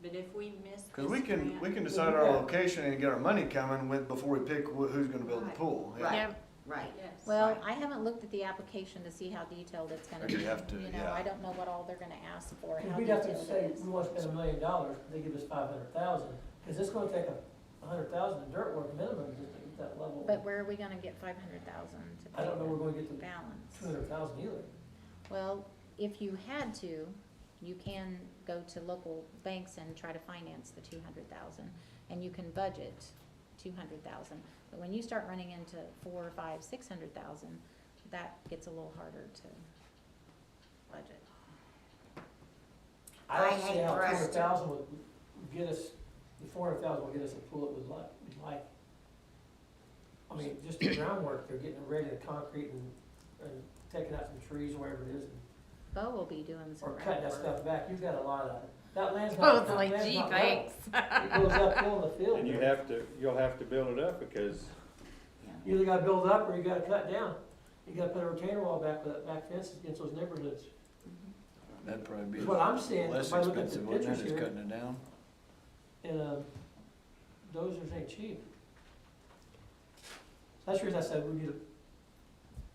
But if we miss this Cause we can grant- decide our location and get our money coming with, before we pick who's gonna build the Right. pool. Yeah. Right. Yep. Right. Yes. Well, Right. I haven't looked at the application to see how detailed it's gonna I be. could have to, You know, yeah. I don't know what all they're gonna ask for, cause how we'd have to detailed say, it is. we wanna spend $1 million, they give us 500,000, cause it's gonna take 100,000 in dirt work minimum just to get that level. But where are we gonna get 500,000 to I don't know pay we're the gonna get the balance? 200,000 either. Well, if you had to, you can go to local banks and try to finance the 200,000, and you can budget 200,000. But when you start running into 4, 5, 600,000, that gets a little harder to budget. I I don't see hate how for us to- 200,000 would get us, the 400,000 would get us a pool that was like, I mean, just the groundwork, they're getting ready to concrete and taking out some trees or whatever it is, Bo will be doing some or cutting that groundwork. stuff back, you've got a lot of, that land's Oh, not, it's that like, land's gee, not level. thanks. It goes uphill in the field. And you'll have to build it up because You either gotta build up or you gotta cut down. You gotta put a retaining wall back with that back fence against those neighborhoods. That'd probably be Is what I'm seeing, less if I look at the expensive, wouldn't pictures it, just here, cutting it down? and, dozers ain't cheap. That's the reason I said we need to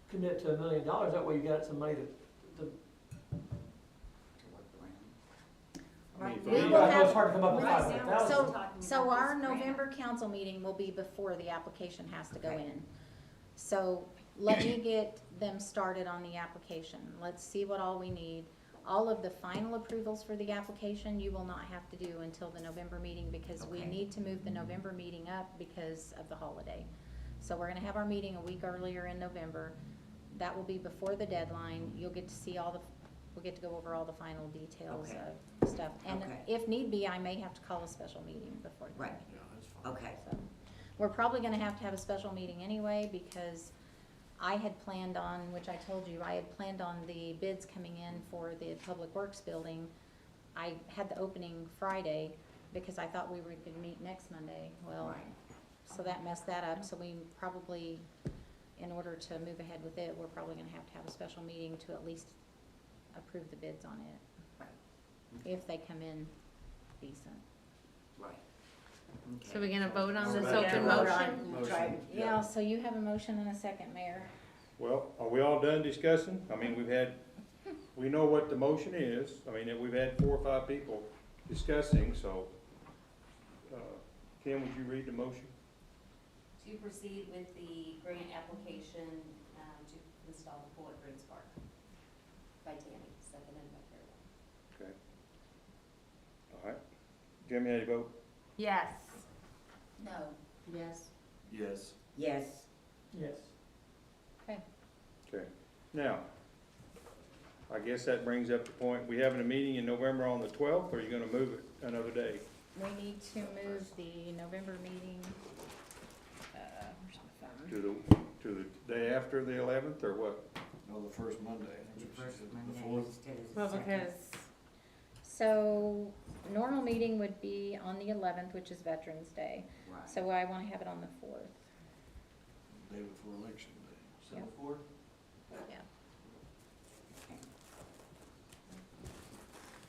commit to $1 million, that way you got some money to I mean, if We we- will I know it's have- hard to come up with Right now, 500,000. So, talking so about our this grant. November council meeting will be before the application has to go Okay. in. So let me get them started on the application. Let's see what all we need. All of the final approvals for the application, you will not have to do until the November meeting because we Okay. need to move the November meeting up because of the holiday. So we're gonna have our meeting a week earlier in November. That will be before the deadline. You'll get to see we'll get to go over all the final details Okay. of stuff. And Okay. if need be, I may have to call a special meeting before the Right. meeting. Okay. So, we're probably gonna have to have a special meeting anyway, because I had planned on, which I told you, I had planned on the bids coming in for the Public Works building. I had the opening Friday, because I thought we were gonna meet next Monday. Well, Right. so that messed that up, so we probably, in order to move ahead with it, we're probably gonna have a special meeting to at least approve the bids on it. Right. If they come in decent. Right. So we're gonna vote on this We're gonna open vote motion? on- try- Yeah, so you have a motion and a second, Mayor. Well, are we all done discussing? I mean, we know what the motion is. I mean, we've had 4 or 5 people discussing, so, Kim, would you read the motion? To proceed with the grant application, to install the pool at Briggs Park. By Tammy, seconded by Carol. Okay. All right. Jimmy, how do you vote? Yes. No. Yes. Yes. Yes. Yes. Okay. Now, I guess that brings up the point, we having a meeting in November on the 12th, or are you gonna move it another day? We need to move the November meeting, where's my phone? To the day after the 11th, or what? No, the first Monday. The That's what she first said. The Monday fourth. instead of the Well, second. because, So, normal meeting would be on the 11th, which is Veterans Day. Right. So I wanna have it on the 4th. Day before election day. So Yep. 4? Yeah. Okay.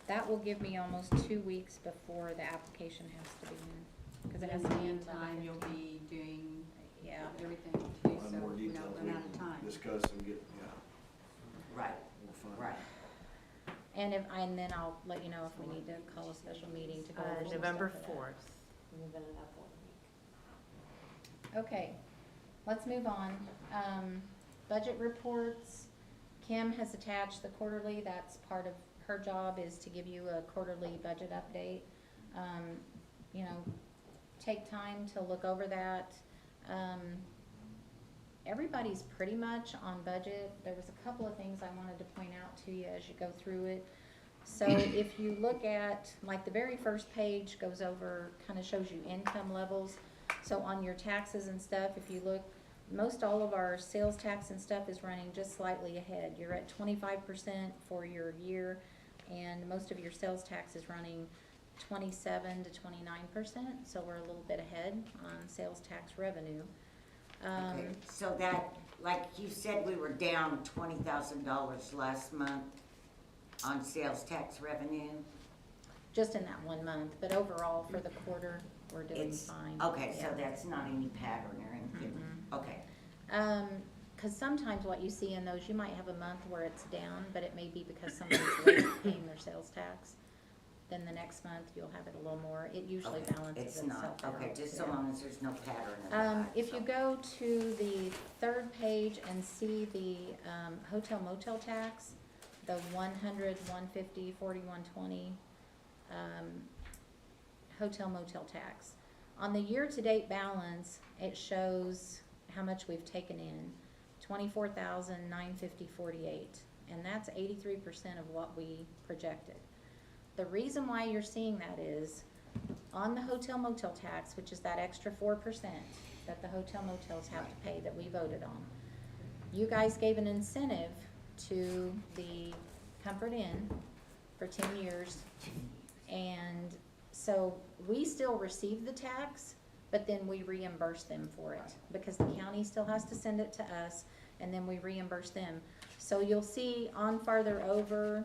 That will give me almost 2 weeks before the application has to be in, because it has In to the be in by meantime, the you'll 15th. be doing Yeah. everything too, Find so more we details don't we run out of can time. discuss and get, yeah, Right, we'll find. right. And then I'll let you know if we need to call a special meeting to go over some November stuff for that. 4th. Moving it up 1 week. Okay, let's move on. Budget reports. Kim has attached the quarterly, that's part of her job, is to give you a quarterly budget update. You know, take time to look over that. Everybody's pretty much on budget. There was a couple of things I wanted to point out to you as you go through it. So if you look at, like, the very first page goes over, kinda shows you income levels. So on your taxes and stuff, if you look, most all of our sales tax and stuff is running just slightly ahead. You're at 25% for your year, and most of your sales tax is running 27 to 29%, so we're a little bit ahead on sales tax revenue. Okay, so that, like you said, we were down $20,000 last month on sales tax revenue. Just in that 1 month, but overall for the quarter, we're doing It's, fine. okay, so Yeah. that's not any pattern or anything, Mm-mm. okay. Cause sometimes what you see in those, you might have a month where it's down, but it may be because somebody's late paying their sales tax. Then the next month, you'll have it a little more. It usually Okay, balances it's itself not, out. okay, just so yeah. long as there's no pattern of that. If you so. go to the third page and see the, hotel motel tax, the 100, 150, 40, 120, hotel motel tax. On the year-to-date balance, it shows how much we've taken in, 24,950.48, and that's 83% of what we projected. The reason why you're seeing that is, on the hotel motel tax, which is that extra 4% that the hotel motels have to pay that we voted on, you guys gave an incentive to the Comfort Inn for 10 years, and so we still receive the tax, but then we reimburse them for it, because the county still has to send it to us, and then we reimburse them. So you'll see on farther over,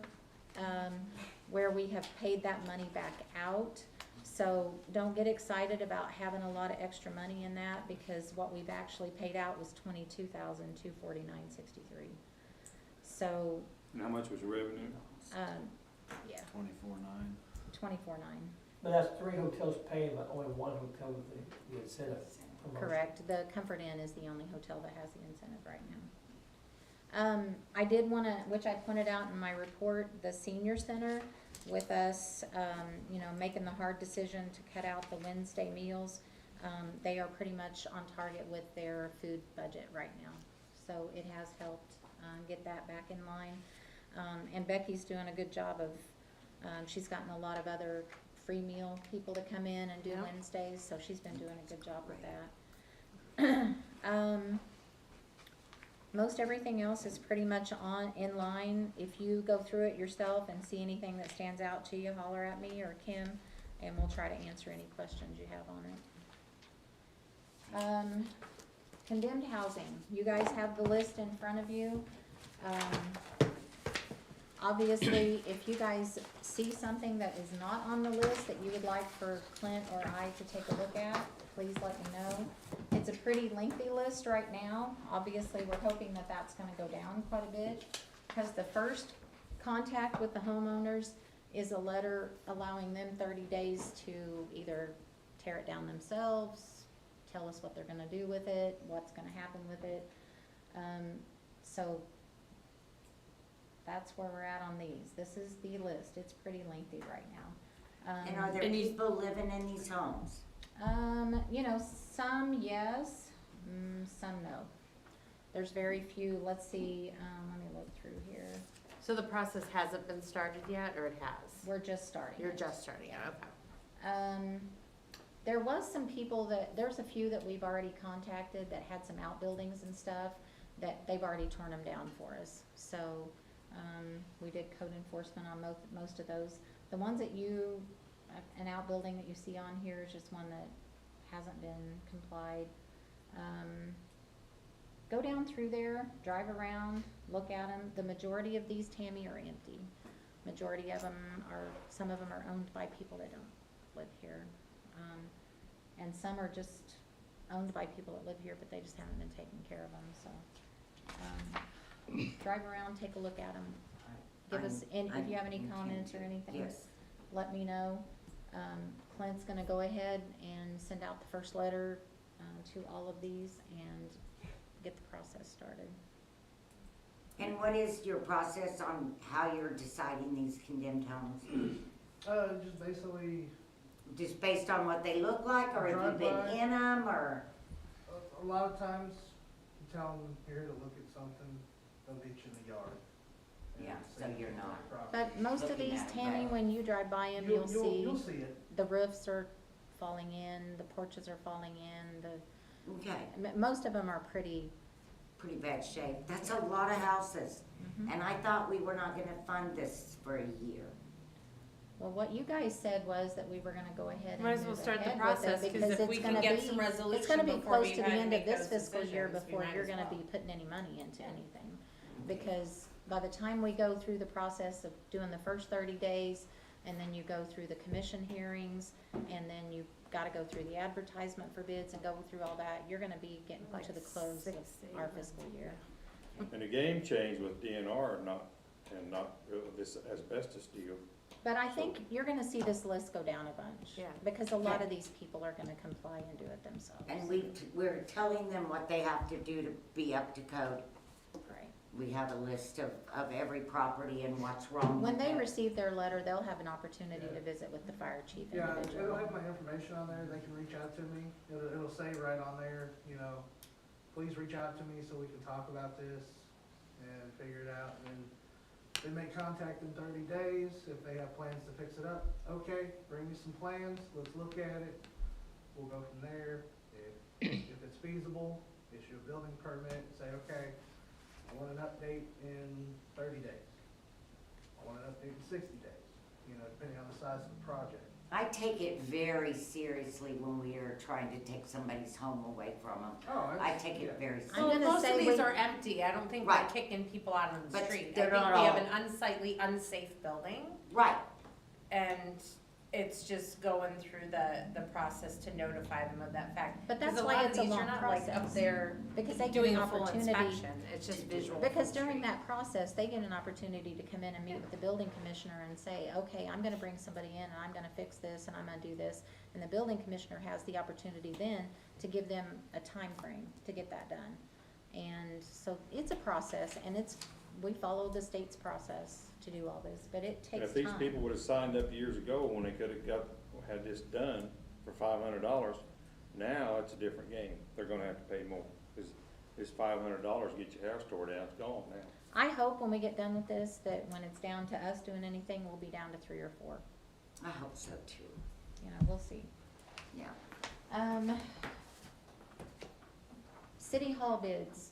where we have paid that money back out. So don't get excited about having a lot of extra money in that, because what we've actually paid out was $22,249.63. So, And how much was the revenue? yeah, 24.9. 24.9. But that's 3 hotels paying, but only 1 hotel with the incentive promotion. Correct. The Comfort Inn is the only hotel that has the incentive right now. I did wanna, which I pointed out in my report, the senior center with us, making the hard decision to cut out the Wednesday meals. They are pretty much on target with their food budget right now. So it has helped, get that back in line. And Becky's doing a good job of, she's gotten a lot of other free meal people to come in and do Yeah. Wednesdays, so she's been doing a good job with that. Most everything else is pretty much in line. If you go through it yourself and see anything that stands out to you, holler at me or Kim, and we'll try to answer any questions you have on it. Condemned housing, you guys have the list in front of you. Obviously, if you guys see something that is not on the list that you would like for Clint or I to take a look at, please let me know. It's a pretty lengthy list right now. Obviously, we're hoping that that's gonna go down quite a bit, because the first contact with the homeowners is a letter allowing them 30 days to either tear it down themselves, tell us what they're gonna do with it, what's gonna happen with it. So that's where we're at on these. This is the list. It's pretty lengthy right now. And are there people living in these homes? Some yes, some no. There's very few. Let's see, let me look through here. So the process hasn't been started yet, or it has? We're just starting. You're it. just starting it, okay. There was some people there's a few that we've already contacted that had some outbuildings and stuff that they've already torn them down for us. So, we did code enforcement on most of those. The ones that an outbuilding that you see on here is just one that hasn't been complied. Go down through there, drive around, look at them. The majority of these, Tammy, are empty. Majority of them some of them are owned by people that don't live here. And some are just owned by people that live here, but they just haven't been taking care of them, so. Drive around, take a look at them. Give us, and if you have any comments or anything, Yes. let me know. Clint's gonna go ahead and send out the first letter, to all of these and get the process started. And what is your process on how you're deciding these condemned homes? Just basically, Just based on what they look like, or have you Drive been by. in them, or? a lot of times, you tell them here to look at something, they'll meet you in the yard. and Yeah, say so you you're want not. the property. But most of Looking these, at it, Tammy, right. when you drive by them, You'll you'll see see it. the roofs are falling in, the porches are falling in, Okay, most of them are pretty, pretty bad shape. That's a lot of houses. mhm. And I thought we were not gonna fund this for a year. Well, what you guys said was that we were gonna go ahead and Might as well move start the ahead with it, process, 'cause because if it's we can gonna get be- some resolution It's gonna be before close we to the try to end of make this those fiscal year decisions, we before might you're as gonna well. be putting any money into anything. Because by the time we go through the process of doing the first 30 days, and then you go through the commission hearings, and then you gotta go through the advertisement for bids and go through all that, you're gonna be getting Like to the close of 6 to 8 our months. fiscal year. And the game changed with DNR and not this asbestos deal. But I think you're gonna see this list go down a bunch. Yeah. Because a lot of these people are gonna comply and do it themselves. And we're telling them what they have to do to be up to code. Right. We have a list of every property and what's wrong When with they it. receive their letter, they'll have an opportunity to visit with the fire chief Yeah, it'll individually. have my information on there, they can reach out to me, it'll say right on there, you know, please reach out to me so we can talk about this and figure it out, and then they make contact in 30 days, if they have plans to fix it up, okay, bring me some plans, let's look at it, we'll go from there. If it's feasible, issue a building permit, say, okay, I want an update in 30 days, I want an update in 60 days, you know, depending on the size of the project. I take it very seriously when we are trying to take somebody's home away from them. Oh, I take it very I'm seriously. gonna Most of say these we- are empty, I don't think Right. we're kicking people out on the But street. I they're think not we have all- an unsightly, unsafe building, Right, and it's just going through the process to notify them of that fact. But that's 'Cause why lot of it's a these, you're long not like up process. there Because they get doing an a full opportunity. inspection, it's just visual. Because from the during street. that process, they get an opportunity to come in and meet with the building commissioner and say, okay, I'm gonna bring somebody in and I'm gonna fix this and I'm gonna do this. And the building commissioner has the opportunity then to give them a time frame to get that done. And so it's a process, and we follow the state's process to do all this, but it And takes if these time. people would've signed up years ago when they could've had this done for $500, now it's a different game. They're gonna have to pay more, cause this $500 get your house tore down, it's gone now. I hope when we get done with this, that when it's down to us doing anything, we'll be down to 3 or 4. I hope so too, You know, we'll see. yeah. City Hall bids.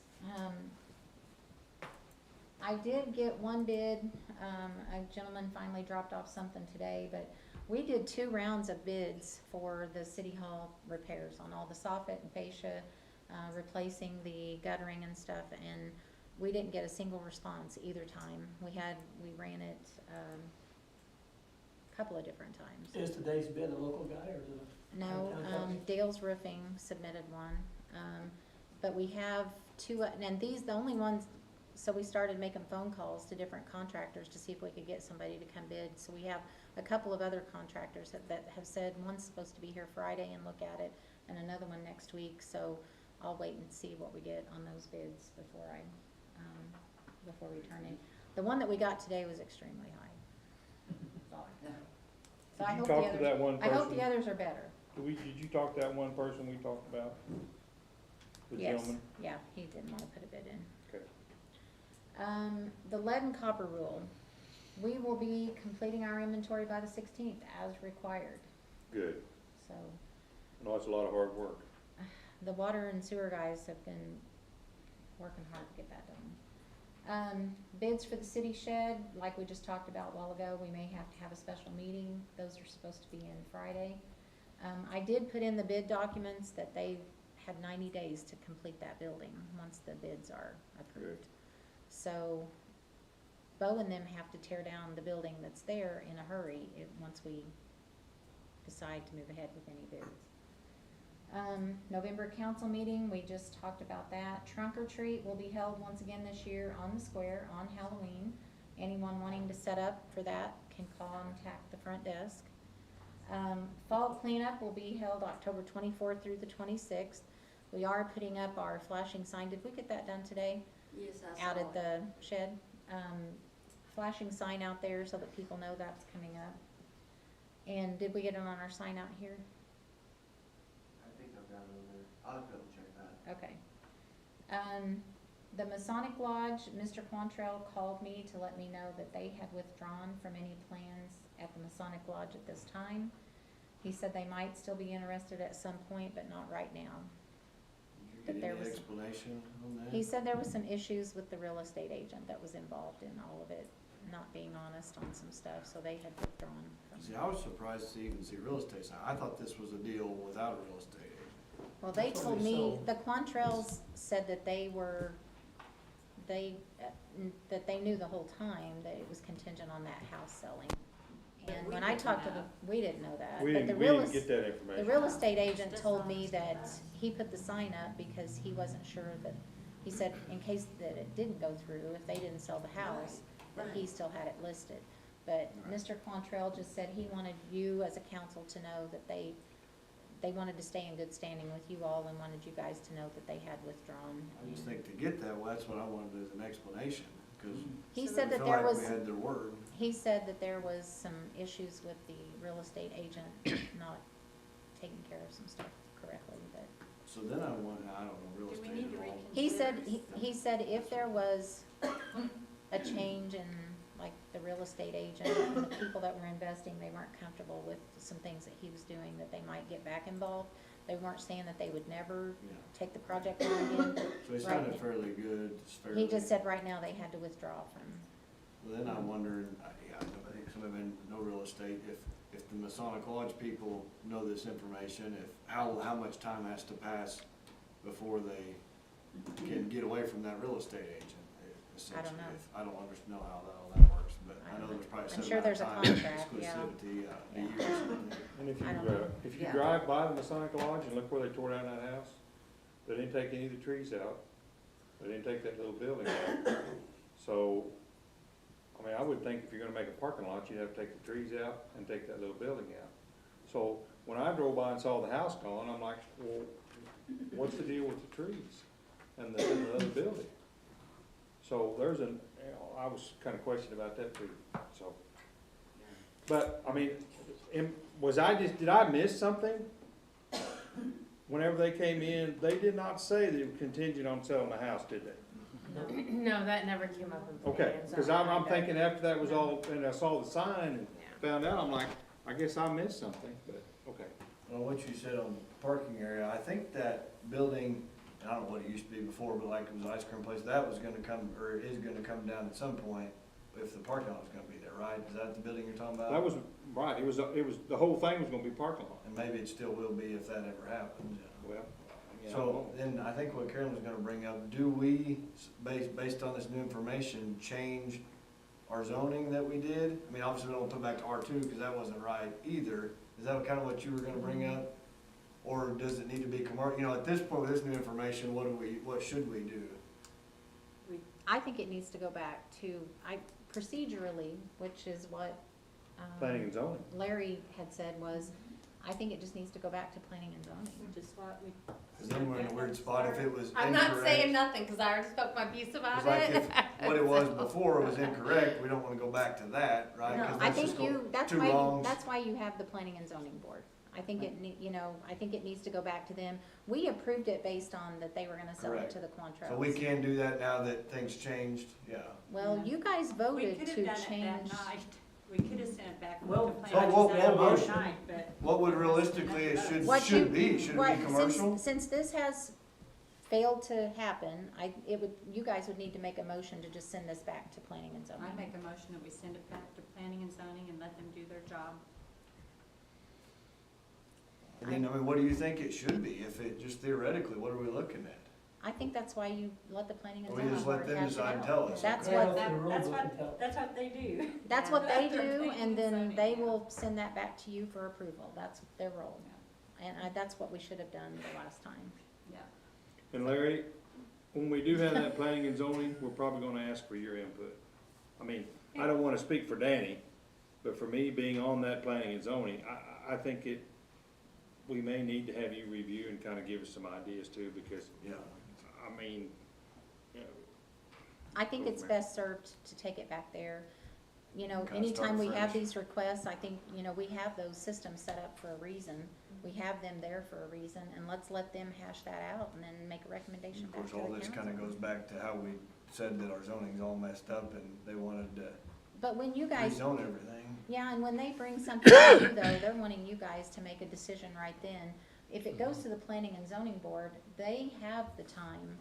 I did get one bid, a gentleman finally dropped off something today, but we did 2 rounds of bids for the City Hall repairs on all the soffit and fascia, replacing the guttering and stuff, and we didn't get a single response either time. We ran it, a couple of different times. Is today's bid a local guy or is it a? No, Town company? Dale's Roofing submitted one, but we have 2, and these, the only ones, so we started making phone calls to different contractors to see if we could get somebody to come bid. So we have a couple of other contractors that have said, one's supposed to be here Friday and look at it, and another one next week, so I'll wait and see what we get on those bids before we turn in. The one that we got today was extremely high. So I Did you hope talk the to others, that one I hope person? the others are better. Did you talk to that one person we talked about? The Yes, gentleman? yeah, he didn't wanna put a bid in. Okay. The lead and copper rule, we will be completing our inventory by the 16th as required, Good. so. No, it's a lot of hard work. The water and sewer guys have been working hard to get that done. Bids for the city shed, like we just talked about a while ago, we may have to have a special meeting, those are supposed to be in Friday. I did put in the bid documents that they had 90 days to complete that building, once the bids are approved. So, Bo and them have to tear down the building that's there in a hurry, once we decide to move ahead with any bids. November council meeting, we just talked about that. Trunk or treat will be held once again this year on the square on Halloween. Anyone wanting to set up for that can contact the front desk. Fall cleanup will be held October 24th through the 26th. We are putting up our flashing sign. Did we get that done today? Yes, I Out saw at the shed? Flashing sign out there so that people know that's coming up. And did we get it on our sign out here? I think I've got it on there. I'll double check that. Okay. The Masonic Lodge, Mr. Quantrell called me to let me know that they have withdrawn from any plans at the Masonic Lodge at this time. He said they might still be interested at some point, but not right now. Did But you there get any was- explanation on that? He said there was some issues with the real estate agent that was involved in all of it. not being honest on some stuff, so they had withdrawn from. See, I was surprised to even see real estate sign. I thought this was a deal without a real estate agent. Well, they That's what told they me, sold. the Quantrells said that they knew the whole time that it was contingent on that house selling. But And we when I didn't talked to know. them, we didn't know that. We But the didn't, we real didn't get that The information. real estate agent told me that he put the sign up because he wasn't sure that, he said in case that it didn't go through, if they didn't sell the house, that he still had it listed. But Mr. Quantrell just said he wanted you as a council to know that they wanted to stay in good standing with you all and wanted you guys to know that they had withdrawn. I just think to get that, well, that's what I wanted as an explanation, because He I said that feel there like was, we had their word. he said that there was some issues with the real estate agent not taking care of some stuff correctly, but. So then I don't know, real Do we estate need to involved. He said, he said if there was a change in, like, the real estate agent and the people that were investing, they weren't comfortable with some things that he was doing, that they might get back involved. They weren't saying that they would never Yeah. take the project on again. So he sounded fairly good, it's fairly. He just said right now they had to withdraw from. Well, then I'm wondering, yeah, I think some of them know real estate, if the Masonic Lodge people know this information, if, how much time has to pass before they can get away from that real estate agent, essentially. know. I don't know how all that works, but I I know don't there's probably I'm some sure amount of there's a time, contract, yeah. exclusivity, a Yeah. year or something. And I don't know. if you Yeah. drive by the Masonic Lodge and look where they tore down that house, they didn't take any of the trees out. They didn't take that little building out. So, I mean, I would think if you're gonna make a parking lot, you'd have to take the trees out and take that little building out. So, when I drove by and saw the house gone, I'm like, well, what's the deal with the trees and the other building? So there's I was kinda questioning about that too, so. But, I mean, did I miss something? Whenever they came in, they did not say they were contingent on selling the house, did they? No, that never came up in Okay, plans. cause I'm thinking after that was all, and I saw the sign and Yeah. found out, I'm like, I guess I missed something, but, okay. Well, what you said on the parking area, I think that building, I don't know what it used to be before, but like it was an ice cream place, that was gonna come, or is gonna come down at some point if the parking lot was gonna be there, right? Is that the building you're talking about? That was, right, it was, the whole thing was gonna be parking lot. And maybe it still will be if that ever happens. Well, yeah, I So don't know. then I think what Carolyn was gonna bring up, do we, based on this new information, change our zoning that we did? I mean, obviously we don't put back to R2 because that wasn't right either. Is that kind of what you were gonna bring up? Or does it need to be commercial? You know, at this point with this new information, what should we do? I think it needs to go back to, procedurally, which is what, Planning and zoning. Larry had said was, I think it just needs to go back to planning and zoning. Which is what we. Because then we're in a weird spot if it was I'm incorrect. not saying nothing, cause I already spoke my piece about It's like it. if what it was before was incorrect, we don't wanna go back to that, right? 'Cause I that's just think go that's too why, long. that's why you have the planning and zoning board. I think it I think it needs to go back to them. We approved it based on that they were gonna sell it Correct. to the Quantrells. So we can do that now that things changed, yeah. Well, you guys We voted could have to done it that change. night. We could have sent it back. Well, to so plan what- that what- that night, but. What would realistically it should be? What Should it be commercial? Since this has failed to happen, you guys would need to make a motion to just send this back to planning and zoning. I make a motion that we send it back to planning and zoning and let them do their job. And then, I mean, what do you think it should be? If it, just theoretically, what are we looking at? I think that's why you let the planning and Or we zoning just let board them hash it decide and out. tell us? That's Yeah, what, the rules That's we what, can tell. that's what they do. that's what they They're do, planning and then zoning, they yeah. will send that back to you for approval. That's their role. And that's what we should have done the last time. Yeah. And Larry, when we do have that planning and zoning, we're probably gonna ask for your input. I mean, I don't wanna speak for Danny, but for me, being on that planning and zoning, I think we may need to have you review and kinda give us some ideas too, because, Yeah. I mean, I think it's best served to take it back there. You know, Kinda anytime start we have fresh. these requests, I think, we have those systems set up for a reason. We have them there for a reason, and let's let them hash that out and then make a recommendation Of back course, to the all this council. kinda goes back to how we said that our zoning's all messed up and they wanted to But when you guys, rezone everything. yeah, and when they bring something to you though, they're wanting you guys to make a decision right then. If it goes to the planning and zoning board, they have the time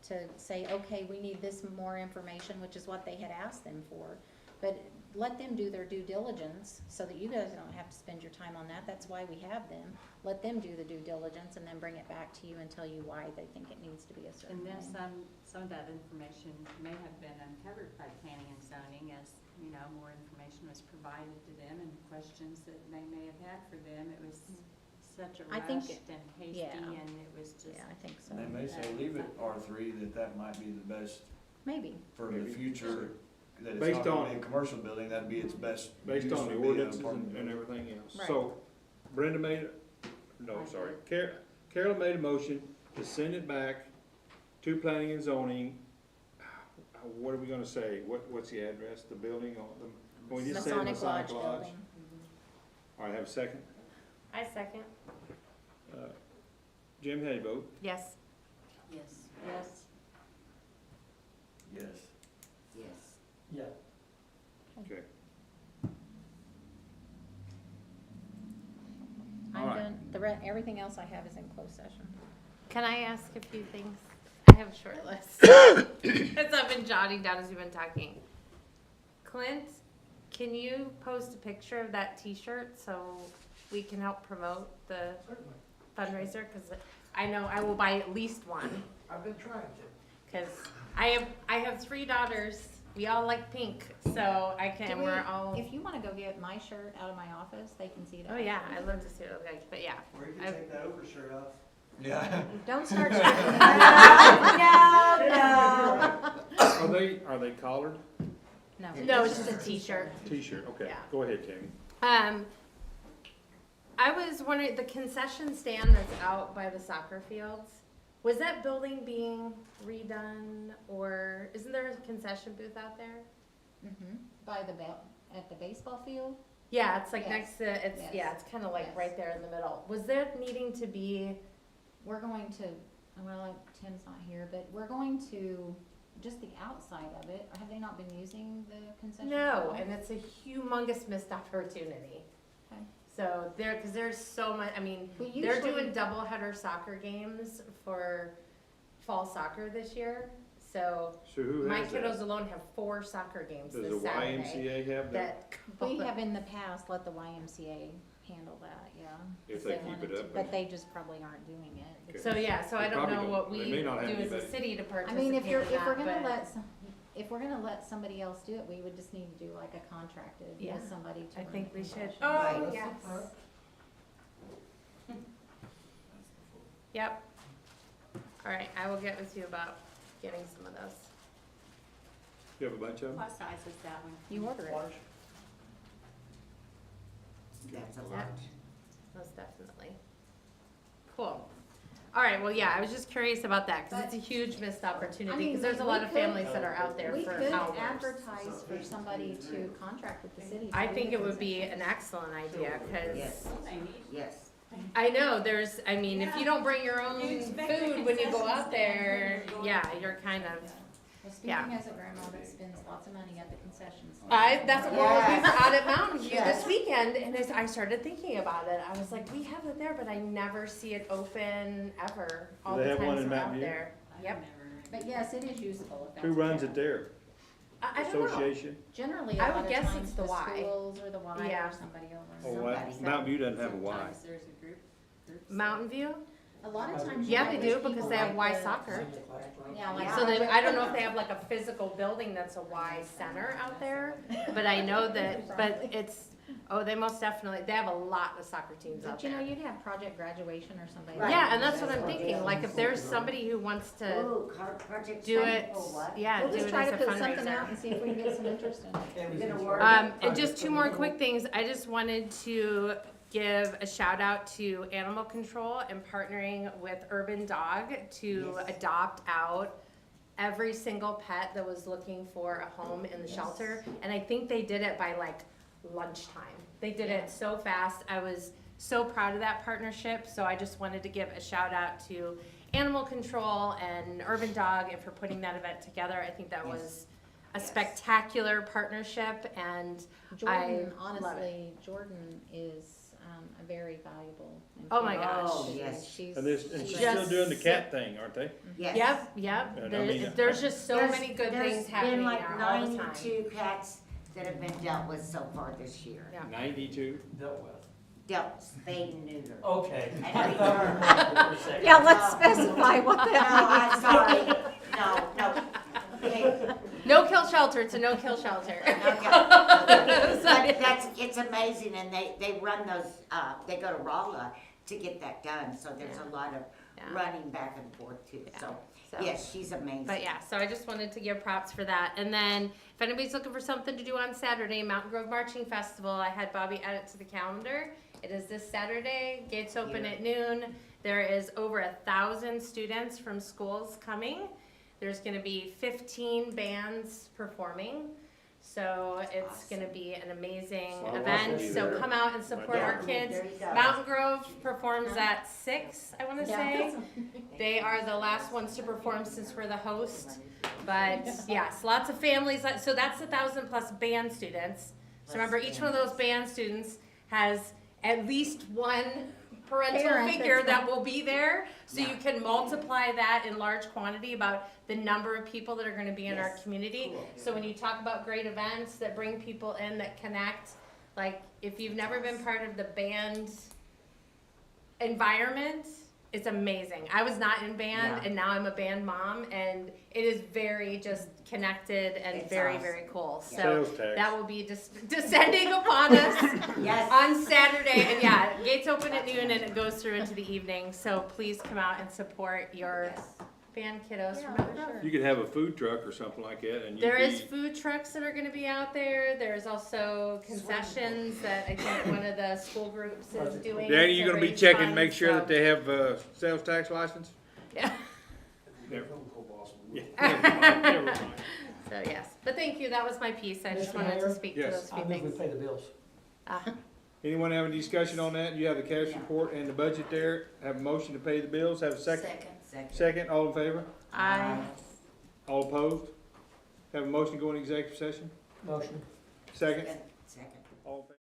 to say, okay, we need this more information, which is what they had asked them for. But let them do their due diligence, so that you guys don't have to spend your time on that, that's why we have them. Let them do the due diligence and then bring it back to you and tell you why they think it needs to be a certain And then way. some of that information may have been uncovered by planning and zoning as, you know, more information was provided to them and questions that they may have had for them. It was such a I think rushed and hasty, yeah. and it was just. Yeah, I think so. And they may say, leave it R3, that might be the best Maybe. for the future, that it's Based not gonna on- be a commercial building, that'd be its best. Based use on the would be an ordinances apartment and building. everything else. Right. So Brenda made, no, sorry, Carol made a motion to send it back to planning and zoning. What are we gonna say? What's the address, the building, or the, can we just say Masonic Masonic Lodge Lodge? building. All right, have a second. I second. Jim, how do you vote? Yes. Yes. Yes. Yes. Yes. Yeah. Okay. I'm All right. done, everything else I have is in closed session. Can I ask a few things? I have a short list. As I've been jotting down as we've been talking. Clint, can you post a picture of that T-shirt so we can help promote the Certainly. fundraiser? Because I know I will buy at least one. I've been trying to. Because I have 3 daughters. We all like pink, so I can. Do We're all. If you wanna go get my shirt out of my office, they can see that. Oh yeah, I'd love to see what it looks like. But yeah, Or you can I've- take that overshirt off. Yeah. Don't start. Are they collared? No. no, it's just a T-shirt. T-shirt, okay. Yeah. Go ahead, Tammy. I was wondering, the concession stand that's out by the soccer fields, was that building being redone, or isn't there a concession booth out there? Mhm. By the at the baseball field? Yeah, it's like Yes. next to, it's, Yes. yeah, it's kind of like Yes. right there in the middle. Was there needing to be, We're going to, well, Tim's not here, but we're going to, just the outside of it, have they not been using the concession? no, stand? and it's a humongous missed opportunity. Okay. So there, because there's so much, I mean, We they're usually- doing doubleheader soccer games for fall soccer this year. So So who my has that? kiddos alone have 4 soccer games Does this the Saturday. YMCA have that? That We have in the past let the YMCA handle that, yeah. If they keep wanted it to, up, but they just probably aren't doing it. Okay. So yeah, so They I don't probably know don't. what They we may do not have as a anybody. city to I participate mean, if in we're gonna that, if we're gonna let somebody else do it, we would just need to do like a contracted Yeah. with somebody to I run think the we should. concession. Oh, Right. yes. Yep. All right, I will get with you about getting some of those. You have a bunch of them? What size is that one? You order it. Large. That's a Yeah. large. Most definitely. Cool. All right, well, yeah, I was just curious about that, because it's a huge missed opportunity, I mean, because there's a we lot of could- families that are out there We for could hours. advertise for somebody to contract with the city. to I do think the it would be concession. an excellent idea, because Yes. Yes. I know, there's, I mean, if you don't bring your own food when you go out there, yeah, you're kind of, Well, yeah. speaking as a grandma that spends lots of money at the concessions. that's what we're looking Yes. for out at Mountain View Yes. this weekend, and as I started thinking about it, I was like, we have it there, but I never see it open ever, all they the have one times in we're out Mountain View? there. Yep. But yes, it is usable if that's. Who what runs you it there? I don't know. Association? Generally, I a would lot of guess times it's the Y. schools or the Y Yeah. or somebody over. Oh, what? Somebody. Mountain View doesn't have a Y. Sometimes there's a group. Mountain View? A lot of times. Yeah, you they know, do, there's because people they have like Y the- soccer. Yeah, like. Yeah. So they, Project- I don't know if they have like a physical building that's a Y center out there, but I know that, but it's, oh, they most definitely, they have a lot of soccer teams out But you know, there. you'd have Project Graduation or somebody. Right. Yeah, and that's what I'm thinking, like if there's somebody who wants to Ooh, car project. do sign- it, Oh, what? yeah, We'll do just it try as to a put something out fundraiser. and see if we can get some interest in it. You're gonna work. And just 2 more quick things, I just wanted to give a shout out to Animal Control and partnering with Urban Dog to Yes. adopt out every single pet that was looking for a home in the shelter. And I think they did it by like lunchtime. They did it so fast. I was so proud of that partnership. So I just wanted to give a shout out to Animal Control and Urban Dog and for putting that event together. I think that Yes. was a Yes. spectacular partnership, and Jordan, love it. honestly, Jordan is, a very valuable. Oh my employee. gosh. Oh, yes. She's. And she's Just- still doing the cat thing, aren't they? Yes. yep, And I there's, mean, there's just so There's- many good things There's happening been like there all the time. 92 cats that have been dealt with so far this year. Yeah. 92? Dealt with. Dealt, spayed and neutered. Okay. And I thought we were returned. for a second. Yeah, let's specify what No, that I'm sorry, no. Okay. No kill shelter, it's a no kill shelter. But it's amazing, and they run those, they go to Rolla to get that done, so there's a lot of Yeah. running back and forth too, so, So- yes, she's amazing. But yeah, so I just wanted to give props for that. And then if anybody's looking for something to do on Saturday, Mountain Grove Marching Festival, I had Bobby add it to the calendar. It is this Saturday, gates open at noon. There is over 1,000 students from schools coming. There's gonna be 15 bands performing. So it's gonna be an amazing So I event. will be So there. come out and support our kids. There you go. Mountain Grove performs at 6, I wanna say. They are the last ones to perform since we're the host. But yes, lots of families, so that's 1,000 plus band students. So remember, each one of those band students has at least one parental Parent figure that's that will be there. So you can multiply that in large quantity about the number of people that are gonna be in our Yes. community. So when you talk about great events that bring people in, that connect, like, if you've never been part of the band environment, it's amazing. I was not in band, Yeah. and now I'm a band mom, and it is very just connected and It's very, awesome. very cool. Yeah. So Sales tax. that will be just descending upon us Yes. on Saturday. And yeah, gates open at noon and it goes through into the evening. So please come out and support your Yes. band kiddos from Yeah, Mountain for Grove. sure. You could have a food truck or something like that, and you'd There is be- food trucks that are gonna be out there. There's also concessions that I think one of the school groups is doing. Danny, to you gonna be raise checking, funds, make sure so- that they have sales tax license? Yeah. Never. Yeah. Never mind. So yes, but thank you. That was my piece. I just Mr. wanted to Mayor? speak to Yes. those few I move we things. pay the bills. Anyone have any discussion on that? You have the cash Yeah. report and the budget there. Have a motion to pay the bills. Have a second? Second. Second, all in favor? I All opposed? Have a motion to go into executive session? Motion. Second? Second. All in favor?